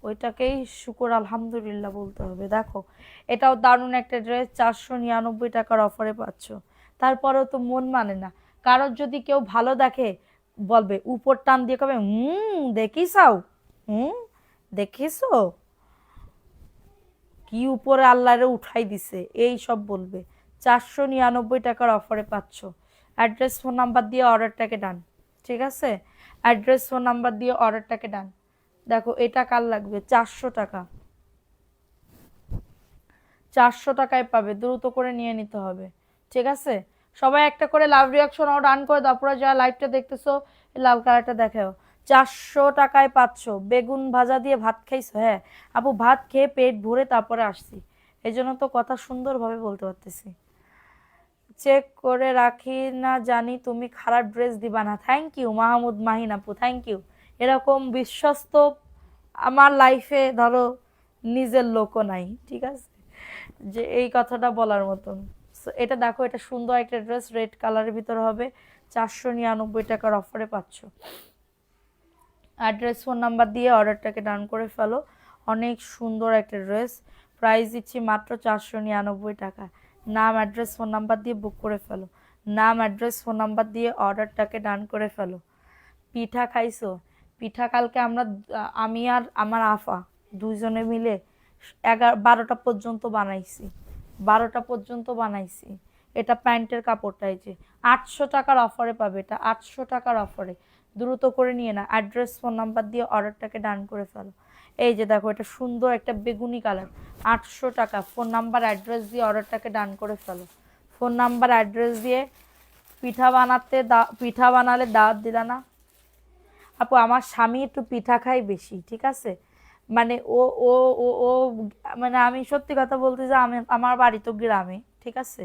ওইটাকেই শুকর আলহামদুলিল্লাহ বলতে হবে। দেখো এটাও দারুণ একটা ড্রেস, 499 টাকার অফারে পাচ্ছ। তারপরেও তো মন মানে না, কারোর যদি কেউ ভালো দেখে বলবে, উপর টান দিয়ে কবে দেখিসাও, দেখিস কি উপরে আল্লাহরে উঠাই দিছে, এই সব বলবে। 499 টাকার অফারে পাচ্ছ। অ্যাড্রেস ফোন নাম্বার দিয়ে অর্ডারটাকে ডান। ঠিক আছে, অ্যাড্রেস ফোন নাম্বার দিয়ে অর্ডারটাকে ডান। দেখো এটা কার লাগবে, 400 টাকা, 400 টাকায় পাবে, দ্রুত করে নিয়ে নিতে হবে। ঠিক আছে, সবাই একটা করে লাভ রিয়াকশন ও ডান করে দাও। পুরো যারা লাইভটা দেখতেছো লাল কালারটা দেখাও। 400 টাকায় পাচ্ছ। বেগুন ভাজা দিয়ে ভাত খাইছো? হ্যাঁ আপু, ভাত খেয়ে পেট ভরে তারপরে আসছি, এই জন্য তো কথা সুন্দরভাবে বলতে পারতেছি। চেক করে রাখি না জানি তুমি খারাপ ড্রেস দিবা না। থ্যাংক ইউ মাহমুদ মাহিন আপু, থ্যাংক ইউ। এরকম বিশ্বস্ত আমার লাইফে ধরো নিজের লোকও নাই, ঠিক আছে, যে এই কথাটা বলার মতন। এটা দেখো, এটা সুন্দর একটা ড্রেস, রেড কালারের ভিতরে হবে। 499 টাকার অফারে পাচ্ছ। অ্যাড্রেস ফোন নাম্বার দিয়ে অর্ডারটাকে ডান করে ফেলো। অনেক সুন্দর একটা ড্রেস, প্রাইস দিচ্ছি মাত্র 499 টাকা। নাম অ্যাড্রেস ফোন নাম্বার দিয়ে বুক করে ফেলো। নাম অ্যাড্রেস ফোন নাম্বার দিয়ে অর্ডারটাকে ডান করে ফেলো। পিঠা খাইছো? পিঠা কালকে আমরা, আমি আর আমার আফা দুইজনে মিলে 12টা পর্যন্ত বানাইছি, 12টা পর্যন্ত বানাইছি। এটা প্যান্টের কাপড়টাই যে 800 টাকার অফারে পাবে, এটা 800 টাকার অফারে। দ্রুত করে নিয়ে না, অ্যাড্রেস ফোন নাম্বার দিয়ে অর্ডারটাকে ডান করে ফেলো। এই যে দেখো এটা সুন্দর একটা বেগুনি কালার, 800 টাকা। ফোন নাম্বার অ্যাড্রেস দিয়ে অর্ডারটাকে ডান করে ফেলো। ফোন নাম্বার অ্যাড্রেস দিয়ে পিঠা বানাতে পিঠা বানালে দাওয়াত দিলা না আপু? আমার স্বামী একটু পিঠা খায় বেশি, ঠিক আছে, মানে ও ও ও ও মানে আমি সত্যি কথা বলতে যে আমি, আমার বাড়ি তো গ্রামে, ঠিক আছে,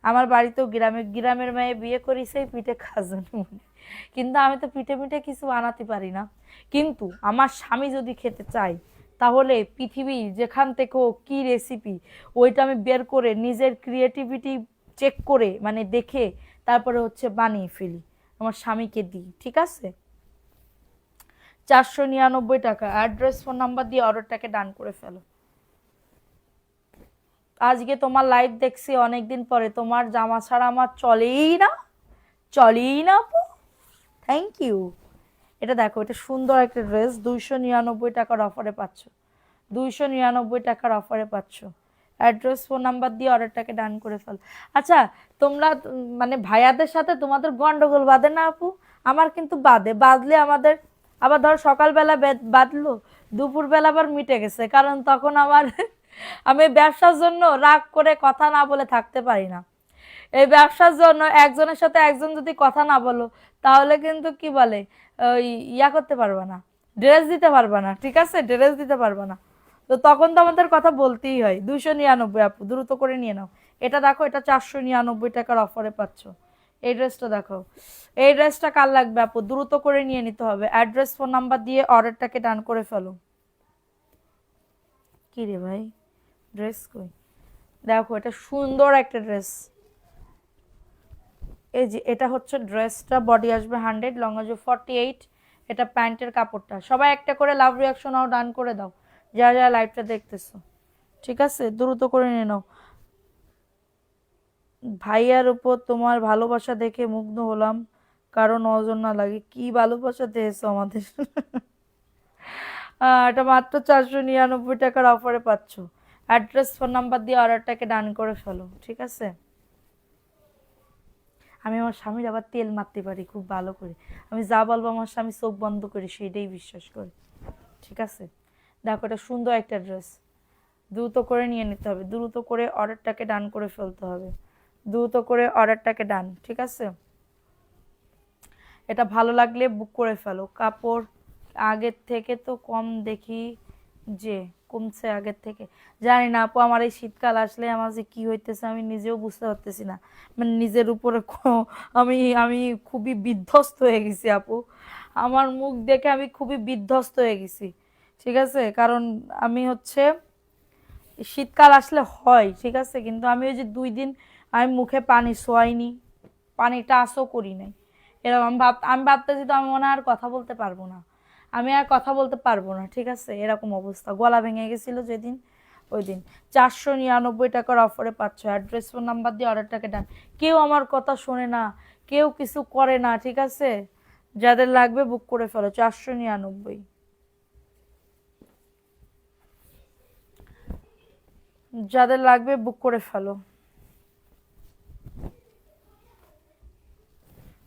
আমার বাড়ি তো গ্রামে, গ্রামের মেয়ে বিয়ে করেছে পিঠে খাজন, কিন্তু আমি তো পিঠে পিঠে কিছু বানাতে পারি না। কিন্তু আমার স্বামী যদি খেতে চায়, তাহলে পৃথিবী যেখান থেকে ও কি রেসিপি, ওইটা আমি বের করে নিজের ক্রিয়েটিভিটি চেক করে মানে দেখে তারপরে হচ্ছে বানিয়ে ফেলি, আমার স্বামীকে দিই। ঠিক আছে, 499 টাকা। অ্যাড্রেস ফোন নাম্বার দিয়ে অর্ডারটাকে ডান করে ফেলো। আজকে তোমার লাইভ দেখছি অনেকদিন পরে, তোমার জামা ছাড়া আমার চলেই না, চলেই না আপু, থ্যাংক ইউ। এটা দেখো, এটা সুন্দর একটা ড্রেস, 299 টাকার অফারে পাচ্ছ, 299 টাকার অফারে পাচ্ছ। অ্যাড্রেস ফোন নাম্বার দিয়ে অর্ডারটাকে ডান করে ফেল। আচ্ছা, তোমরা মানে ভাইয়াদের সাথে তোমাদের গন্ডগোল বাঁধে না আপু? আমার কিন্তু বাঁধে, বাঁধলে আমাদের আবার ধর সকালবেলা বাঁধলো, দুপুরবেলা আবার মিটে গেছে, কারণ তখন আমার আমি ব্যবসার জন্য রাগ করে কথা না বলে থাকতে পারি না। এই ব্যবসার জন্য একজনের সাথে একজন যদি কথা না বলো, তাহলে কিন্তু কি বলে ওই ইয়া করতে পারবে না, ড্রেস দিতে পারবে না, ঠিক আছে, ড্রেস দিতে পারবে না। তো তখন তো আমাদের কথা বলতেই হয়। 299 আপু, দ্রুত করে নিয়ে নাও। এটা দেখো, এটা 499 টাকার অফারে পাচ্ছ। এই ড্রেসটা দেখো, এই ড্রেসটা কার লাগবে আপু? দ্রুত করে নিয়ে নিতে হবে। অ্যাড্রেস ফোন নাম্বার দিয়ে অর্ডারটাকে ডান করে ফেলো। কি রে ভাই, ড্রেস কই? দেখো এটা সুন্দর একটা ড্রেস, এই যে এটা হচ্ছে ড্রেসটা, বডি আসবে 100, লং আসবে 48। এটা প্যান্টের কাপড়টা। সবাই একটা করে লাভ রিয়াকশন আও ডান করে দাও, যারা যারা লাইভটা দেখতেছো। ঠিক আছে, দ্রুত করে নিয়ে নাও। ভাইয়ার উপর তোমার ভালোবাসা দেখে মুগ্ধ হলাম, কারণ নজর না লাগে। কি ভালোবাসা দিয়েছো আমাদের! এটা মাত্র 499 টাকার অফারে পাচ্ছ। অ্যাড্রেস ফোন নাম্বার দিয়ে অর্ডারটাকে ডান করে ফেলো। ঠিক আছে, আমি আমার স্বামীর আবার তেল মারতে পারি খুব ভালো করে। আমি যা বলবো আমার স্বামী চোখ বন্ধ করে সেইটাই বিশ্বাস করে। ঠিক আছে, দেখো এটা সুন্দর একটা ড্রেস, দ্রুত করে নিয়ে নিতে হবে, দ্রুত করে অর্ডারটাকে ডান করে ফেলতে হবে, দ্রুত করে অর্ডারটাকে ডান। ঠিক আছে, এটা ভালো লাগলে বুক করে ফেলো। কাপড় আগের থেকে তো কম দেখি, যে কমছে আগের থেকে, জানি না আপু। আমার এই শীতকাল আসলে আমার যে কি হইতেছে আমি নিজেও বুঝতে পারতেছি না, মানে নিজের উপরে আমি আমি খুবই বিধ্বস্ত হয়ে গেছি আপু। আমার মুখ দেখে আমি খুবই বিধ্বস্ত হয়ে গেছি। ঠিক আছে, কারণ আমি হচ্ছে শীতকাল আসলে হয় ঠিক আছে, কিন্তু আমি ওই যে 2 দিন আমি মুখে পানি ছোঁয়াইনি, পানিটা আসও করি নাই, এরকম আমি ভাবতেছি তো আমি মনে হয় আর কথা বলতে পারবো না, আমি আর কথা বলতে পারবো না। ঠিক আছে, এরকম অবস্থা, গলা ভেঙে গেছিল যেদিন, ওই দিন। 499 টাকার অফারে পাচ্ছ, অ্যাড্রেস ফোন নাম্বার দিয়ে অর্ডারটাকে ডান। কেউ আমার কথা শোনে না, কেউ কিছু করে না। ঠিক আছে, যাদের লাগবে বুক করে ফেলো, 499। যাদের লাগবে বুক করে ফেলো।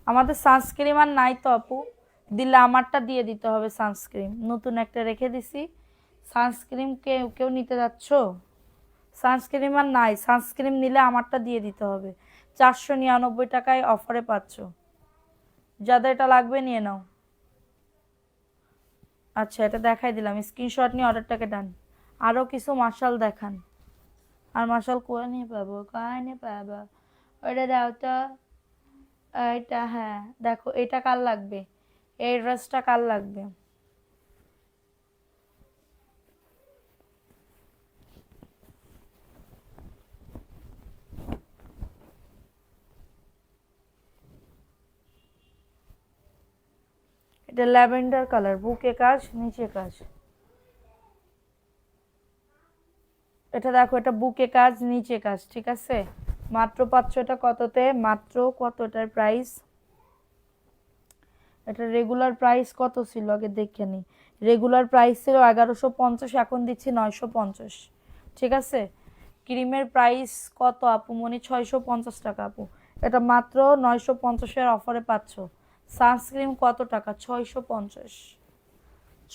আমাদের সানস্ক্রিম আর নাই তো আপু, দিলে আমারটা দিয়ে দিতে হবে। সানস্ক্রিম নতুন একটা রেখে দিছি, সানস্ক্রিম কেউ কেউ নিতে যাচ্ছ? সানস্ক্রিম আর নাই, সানস্ক্রিম নিলে আমারটা দিয়ে দিতে হবে। 499 টাকায় অফারে পাচ্ছ, যাদের এটা লাগবে নিয়ে নাও। আচ্ছা, এটা দেখাই দিলাম, স্ক্রিনশট নিয়ে অর্ডারটাকে ডান। আরও কিছু মার্শাল দেখান। আর মার্শাল কোয়া নিয়ে পাবো, কোয়া নিয়ে পাবো, ওইটা দাও তো। এইটা, হ্যাঁ দেখো, এটা কার লাগবে, এই ড্রেসটা কার লাগবে? এটা ল্যাভেন্ডার কালার, বুকে কাজ নিচে কাজ। এটা দেখো, এটা বুকে কাজ নিচে কাজ। ঠিক আছে, মাত্র পাচ্ছ এটা কততে, মাত্র কত এটার প্রাইস? এটা রেগুলার প্রাইস কত ছিল আগে দেখে নি। রেগুলার প্রাইস ছিল 1150, এখন দিচ্ছি 950। ঠিক আছে, ক্রিমের প্রাইস কত আপু মনি? 650 টাকা আপু, এটা মাত্র 950-এর অফারে পাচ্ছ। সানস্ক্রিন কত টাকা? 650,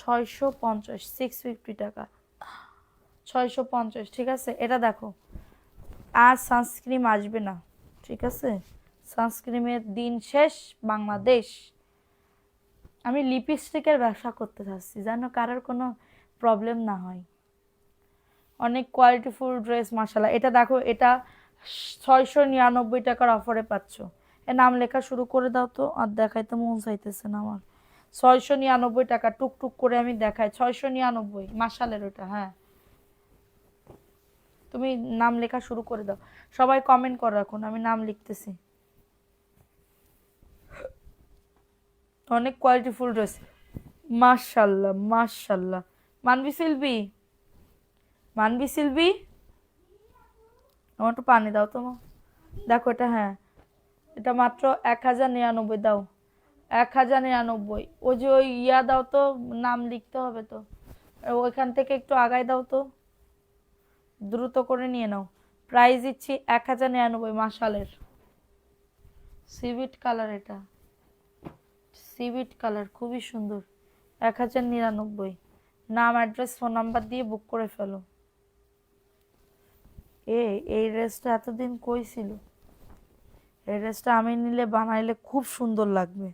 650, 650 টাকা, 650। ঠিক আছে, এটা দেখো, আর সানস্ক্রিন আসবে না। ঠিক আছে, সানস্ক্রিনের দিন শেষ বাংলাদেশ। আমি লিপস্টিকের ব্যবসা করতে চাচ্ছি, জানো, কারোর কোনো প্রবলেম না হয়। অনেক কোয়ালিটিফুল ড্রেস মাশাআল্লাহ। এটা দেখো, এটা 699 টাকার অফারে পাচ্ছ। এর নাম লেখা শুরু করে দাও তো, আর দেখাইতে মন চাইতেছে না আমার। 699 টাকা, টুকটুক করে আমি দেখাই। 699 মাশালের ওটা, হ্যাঁ। তুমি নাম লেখা শুরু করে দাও, সবাই কমেন্ট করো এখন, আমি নাম লিখতেছি। অনেক কোয়ালিটিফুল ড্রেস, মাশাল্লাহ মাশাল্লাহ। মানবি সিলভি, মানবি সিলভি, আমার একটু পানি দাও তো মা। দেখো এটা, হ্যাঁ, এটা মাত্র 1099 দাও, 1099। ওই যে ওই ইয়া দাও তো, নাম লিখতে হবে তো, ওইখান থেকে একটু আগায় দাও তো, দ্রুত করে নিয়ে নাও। প্রাইস দিচ্ছি 1099 মাশালের। সিভিট কালার, এটা সিভিট কালার, খুবই সুন্দর। 1099, নাম অ্যাড্রেস ফোন নাম্বার দিয়ে বুক করে ফেলো। এই ড্রেসটা এতদিন কই ছিল? এই ড্রেসটা আমি নিলে বানাইলে খুব সুন্দর লাগবে,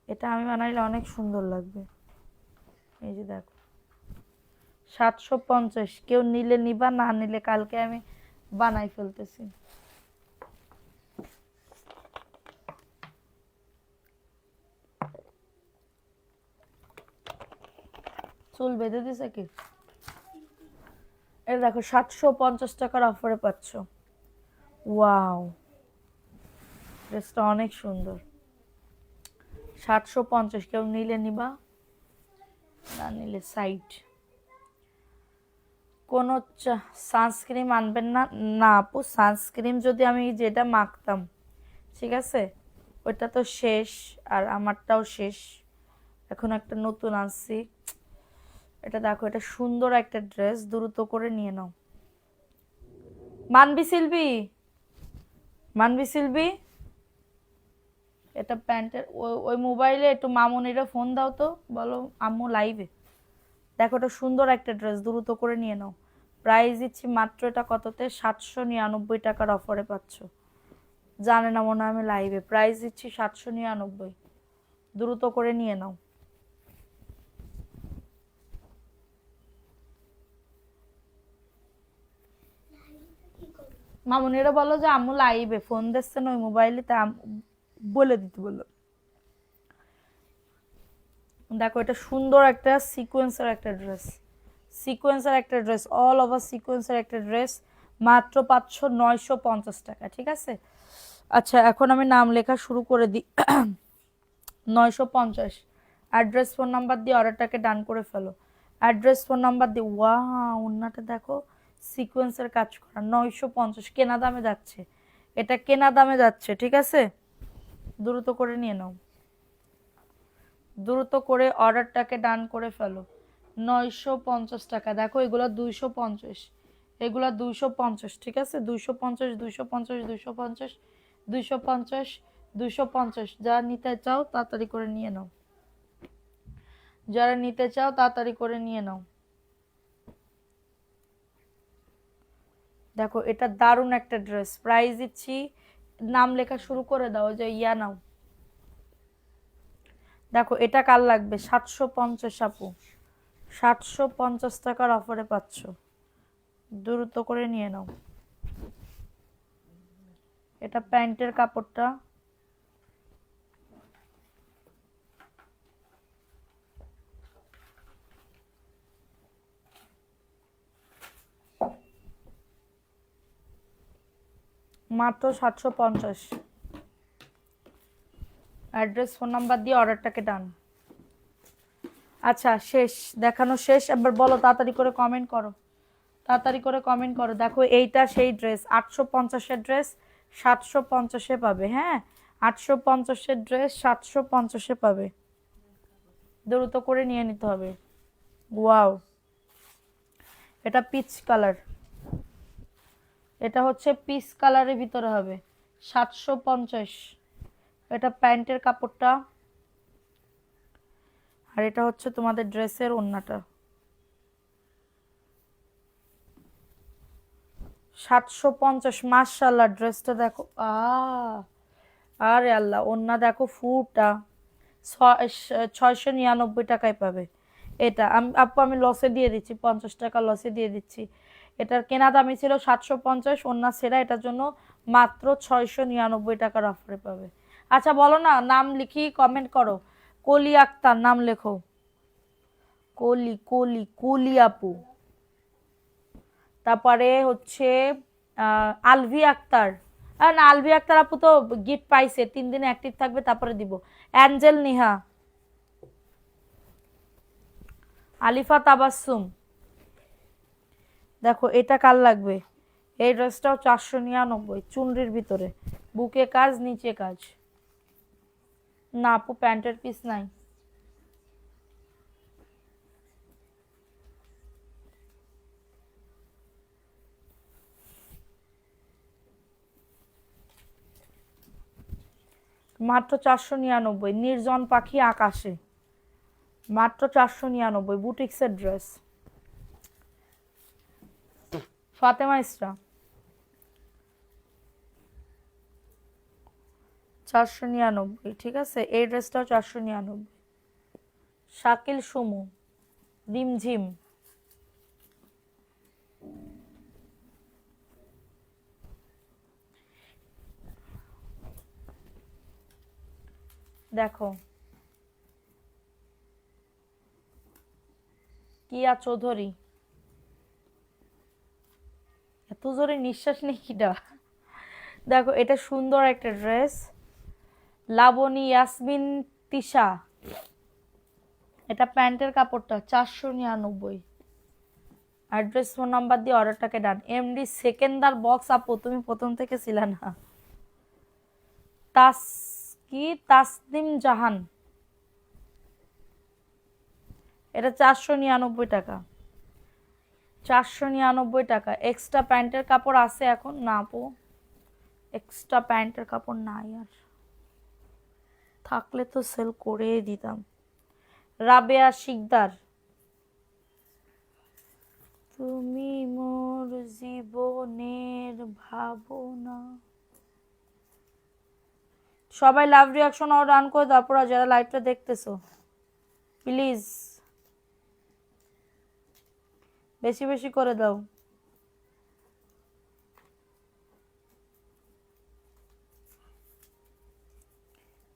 এটা আমি বানাইলে অনেক সুন্দর লাগবে। এই যে দেখো, 750, কেউ নিলে নিবা, না নিলে কালকে আমি বানাই ফেলতেছি। চুল বেঁধে দিছে কি? এটা দেখো, 750 টাকার অফারে পাচ্ছ। ওয়াও, ড্রেসটা অনেক সুন্দর। 750, কেউ নিলে নিবা, না নিলে সাইড। কোনো সানস্ক্রিন আনবেন না? না আপু, সানস্ক্রিন যদি আমি যেটা মাখতাম, ঠিক আছে, ওইটা তো শেষ, আর আমারটাও শেষ। এখন একটা নতুন আনছি। এটা দেখো, এটা সুন্দর একটা ড্রেস, দ্রুত করে নিয়ে নাও। মানবি সিলভি, মানবি সিলবি, এটা প্যান্টের ওই মোবাইলে একটু মামুনিরে ফোন দাও তো, বলো আম্মু লাইভে। দেখো এটা সুন্দর একটা ড্রেস, দ্রুত করে নিয়ে নাও। প্রাইস দিচ্ছি মাত্র এটা কততে, 799 টাকার অফারে পাচ্ছ। জানে না মনে হয় আমি লাইভে। প্রাইস দিচ্ছি 799, দ্রুত করে নিয়ে নাও। মামুনিরা বলো যে আম্মু লাইভে, ফোন দিচ্ছে না ওই মোবাইলে, তা বলে দিতে বললো। দেখো এটা সুন্দর একটা সিকোয়েন্সের একটা ড্রেস, সিকোয়েন্সের একটা ড্রেস, অল ওভার সিকোয়েন্সের একটা ড্রেস, মাত্র 950 টাকা। ঠিক আছে, আচ্ছা এখন আমি নাম লেখা শুরু করে দিই। 950। অ্যাড্রেস ফোন নাম্বার দিয়ে অর্ডারটাকে ডান করে ফেলো। অ্যাড্রেস ফোন নাম্বার দিয়ে, ওয়াও ওন্নাটা দেখো সিকোয়েন্সের কাজ করা, 950 কেনা দামে যাচ্ছে, এটা কেনা দামে যাচ্ছে। ঠিক আছে, দ্রুত করে নিয়ে নাও, দ্রুত করে অর্ডারটাকে ডান করে ফেলো। 950 টাকা। দেখো এগুলো 250, এগুলো 250। ঠিক আছে, 250, 250, 250, 250, 250। যারা নিতে চাও তাড়াতাড়ি করে নিয়ে নাও, যারা নিতে চাও তাড়াতাড়ি করে নিয়ে নাও। দেখো এটা দারুণ একটা ড্রেস, প্রাইস দিচ্ছি, নাম লেখা শুরু করে দাও, যে ইয়া নাও। দেখো এটা কার লাগবে, 750 আপু, 750 টাকার অফারে পাচ্ছ, দ্রুত করে নিয়ে নাও। এটা প্যান্টের কাপড়টা, মাত্র 750। অ্যাড্রেস ফোন নাম্বার দিয়ে অর্ডারটাকে ডান। আচ্ছা শেষ, দেখানো শেষ, এবার বলো তাড়াতাড়ি করে কমেন্ট করো, তাড়াতাড়ি করে কমেন্ট করো। দেখো এইটা সেই ড্রেস, 850-এর ড্রেস 750-এ পাবে। হ্যাঁ, 850-এর ড্রেস 750-এ পাবে, দ্রুত করে নিয়ে নিতে হবে। ওয়াও, এটা পিচ কালার, এটা হচ্ছে পিচ কালারের ভিতরে হবে, 750। এটা প্যান্টের কাপড়টা, আর এটা হচ্ছে তোমাদের ড্রেসের ওড়নাটা। 750, মাশাআল্লাহ। ড্রেসটা দেখো, আরে আল্লাহ, ওড়না দেখো ফুটা, 699 টাকায় পাবে। এটা আপু আমি লসে দিয়ে দিচ্ছি, 50 টাকা লসে দিয়ে দিচ্ছি। এটার কেনা দামই ছিল 750, ওড়না সেরা, এটার জন্য মাত্র 699 টাকার অফারে পাবে। আচ্ছা বলো না, নাম লিখি কমেন্ট করো। কলি আক্তার নাম লেখো, কলি কলি কলি আপু। তারপরে হচ্ছে আলভি আক্তার, না আলভি আক্তার আপু তো গিফট পাইছে, 3 দিন অ্যাক্টিভ থাকবে তারপরে দিব। অ্যাঞ্জেল নিহা, আলিফা তাবাসসুম। দেখো এটা কার লাগবে, এই ড্রেসটাও 499, চুনরির ভিতরে, বুকে কাজ নিচে কাজ। না আপু প্যান্টের পিস নাই। মাত্র 499, নির্জন পাখি আকাশে, মাত্র 499, বুটিক্সের ড্রেস। ফাতেমা ইসরা, 499। ঠিক আছে, এই ড্রেসটাও 499। শাকিল সুমু, রিমঝিম। দেখো কিয়া চৌধুরী, এত জোরে নিঃশ্বাস নেই কিটা। দেখো এটা সুন্দর একটা ড্রেস, লাবণী ইয়াসমিন তিশা। এটা প্যান্টের কাপড়টা, 499। অ্যাড্রেস ফোন নাম্বার দিয়ে অর্ডারটাকে ডান। এমডি সেকেন্ডার বক্স আপু, তুমি প্রথম থেকে ছিলে না। তাসনিম জাহান, এটা 499 টাকা, 499 টাকা। এক্সট্রা প্যান্টের কাপড় আছে এখন না আপু, এক্সট্রা প্যান্টের কাপড় নাই আর, থাকলে তো সেল করে দিতাম। রাবেয়া শিকদার, তুমি মোর জীবনের ভাবনা। সবাই লাভ রিয়াকশন আর রান করে দাও পুরো, যারা লাইভটা দেখতেছো প্লিজ বেশি বেশি করে দাও।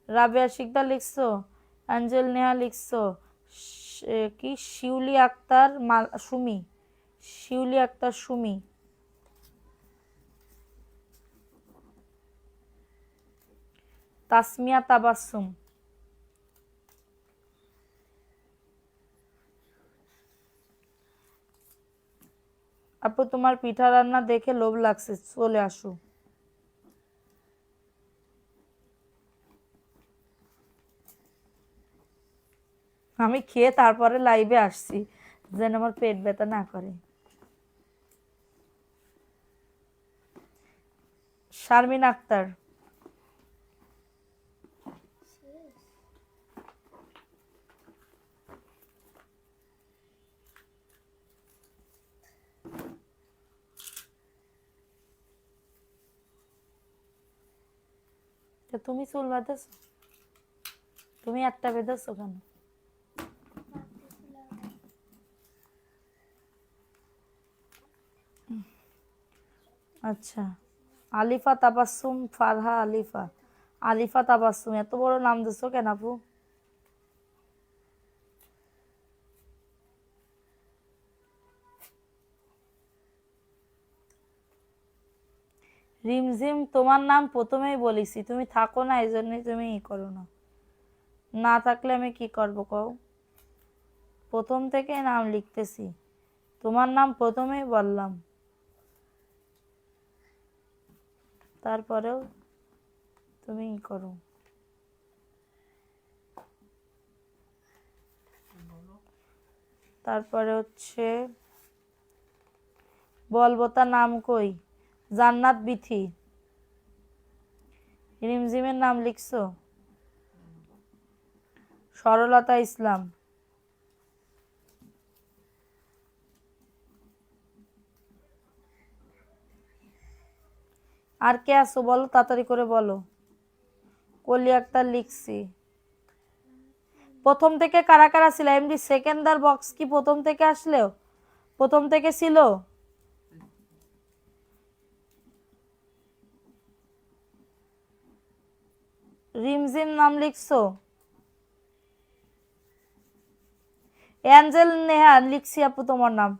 রাবেয়া শিকদার লিখছো, অ্যাঞ্জেল নেহা লিখছো, কি শিউলি আক্তার সুমি, শিউলি আক্তার সুমি, তাসমিয়া তাবাসসুম। আপু তোমার পিঠা রান্না দেখে লোভ লাগছে, চলে আসো। আমি খেয়ে তারপরে লাইভে আসছি যেন আমার পেট ব্যথা না করে। শারমিন আক্তার, তুমি চুল বাঁধেছো, তুমি একটা বেঁধেছো কেন? আচ্ছা, আলিফা তাবাসসুম, ফারহা আলিফা, আলিফা তাবাসসুম, এত বড় নাম দিছো কেন আপু? রিমঝিম, তোমার নাম প্রথমেই বলেছি, তুমি থাকো না এই জন্যই তুমি ই করো না, না থাকলে আমি কি করবো কও? প্রথম থেকে নাম লিখতেছি, তোমার নাম প্রথমেই বললাম, তারপরেও তুমি ই করো। তারপরে হচ্ছে বলবো তার নাম কই, জান্নাত বিথি। রিমঝিমের নাম লিখছো, সরলতা ইসলাম। আর কে আছো বলো, তাড়াতাড়ি করে বলো। কলি আক্তার লিখছি। প্রথম থেকে কারা কারা ছিল? এমডি সেকেন্ডার বক্স কি প্রথম থেকে আসলেও প্রথম থেকে ছিল? রিমজিম নাম লিখছো? অ্যাঞ্জেল নেহা লিখছি আপু তোমার নাম,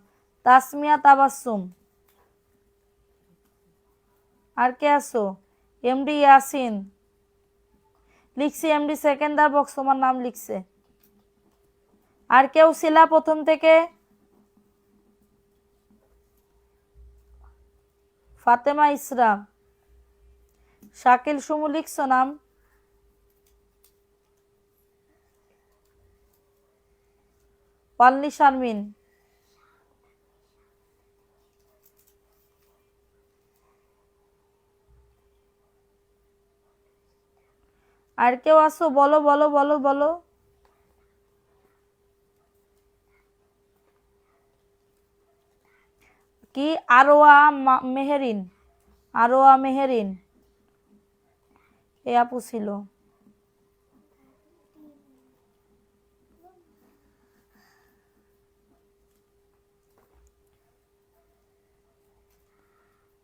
তাসমিয়া তাবাসসুম। আর কে আছো? এমডি ইয়াসিন লিখছি, এমডি সেকেন্ডার বক্স তোমার নাম লিখছে। আর কেউ ছিলা প্রথম থেকে? ফাতেমা ইসরা, শাকিল সুমু লিখছো নাম? পাল্লি শারমিন, আর কেউ আসো বলো বলো বলো বলো। কি আরোয়া মেহেরিন, আরোয়া মেহেরিন এ আপু ছিল।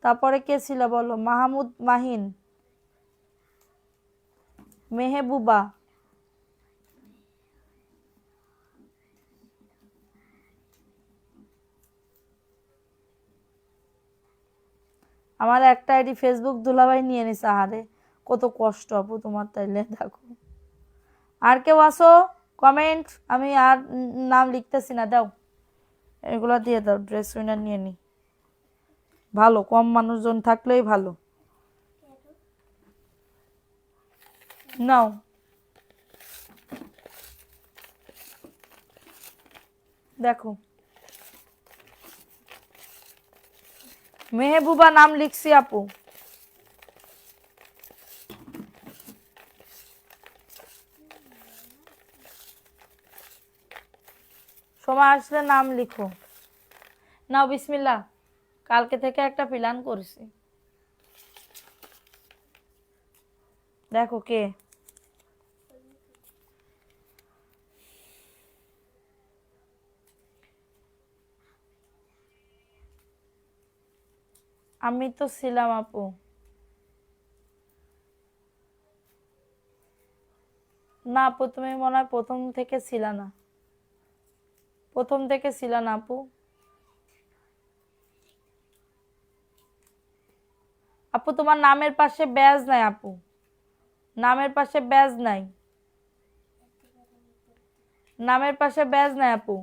তারপরে কে ছিল বলো? মাহমুদ মাহিন, মেহেবুবা, আমার একটা আইডি ফেসবুক দুলাভাই নিয়ে নিছে। আহারে কত কষ্ট আপু তোমার, তাইলে দেখো। আর কেউ আসো কমেন্ট, আমি আর নাম লিখতেছি না, দাও এগুলা দিয়ে দাও, ড্রেস উইনার নিয়ে নি। ভালো কম মানুষজন থাকলেই ভালো। নাও দেখো, মেহবুবা নাম লিখছি আপু। সময় আসলে নাম লিখো। নাও বিসমিল্লাহ, কালকে থেকে একটা প্ল্যান করছি। দেখো কে। আমি তো ছিলাম আপু। না আপু, তুমি মনে হয় প্রথম থেকে ছিল না। প্রথম থেকে ছিল না আপু। আপু তোমার নামের পাশে ব্যাজ নাই আপু, নামের পাশে ব্যাজ নাই, নামের পাশে ব্যাজ নাই আপু।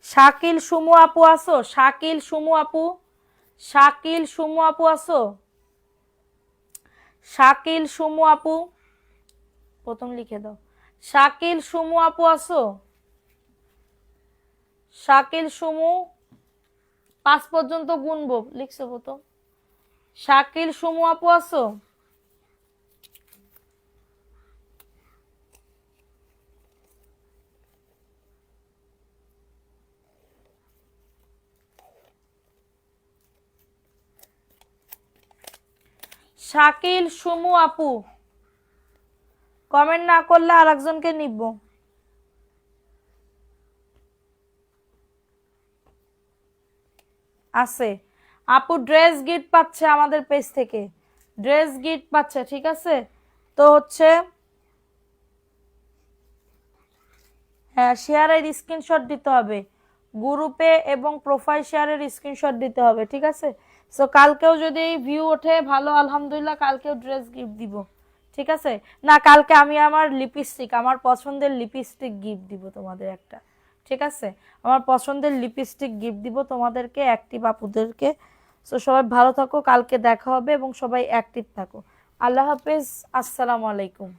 শাকিল সুমু আপু আসো, শাকিল সুমু আপু, শাকিল সুমু আপু আসো, শাকিল সুমু আপু প্রথম লিখে দাও। শাকিল সুমু আপু আসো, শাকিল সুমু 5 পর্যন্ত গুনবো, লিখছো প্রথম। শাকিল সুমু আপু আসো। শাকিল সুমু আপু, কমেন্ট না করলে আরেকজনকে নিব। আছে আপু, ড্রেস গিফট পাচ্ছে আমাদের পেজ থেকে, ড্রেস গিফট পাচ্ছে, ঠিক আছে। তো হচ্ছে হ্যাঁ, শেয়ারের স্ক্রিনশট দিতে হবে গ্রুপে এবং প্রোফাইল শেয়ারের স্ক্রিনশট দিতে হবে, ঠিক আছে। সো কালকেও যদি ভিউ ওঠে ভালো, আলহামদুলিল্লাহ, কালকেও ড্রেস গিফট দিব, ঠিক আছে। না, কালকে আমি আমার লিপস্টিক, আমার পছন্দের লিপস্টিক গিফট দিব তোমাদের একটা, ঠিক আছে। আমার পছন্দের লিপস্টিক গিফট দিব তোমাদেরকে, অ্যাক্টিভ আপুদেরকে। সো সবাই ভালো থাকো, কালকে দেখা হবে এবং সবাই অ্যাক্টিভ থাকো। আল্লাহ হাফেজ, আসসালামু আলাইকুম।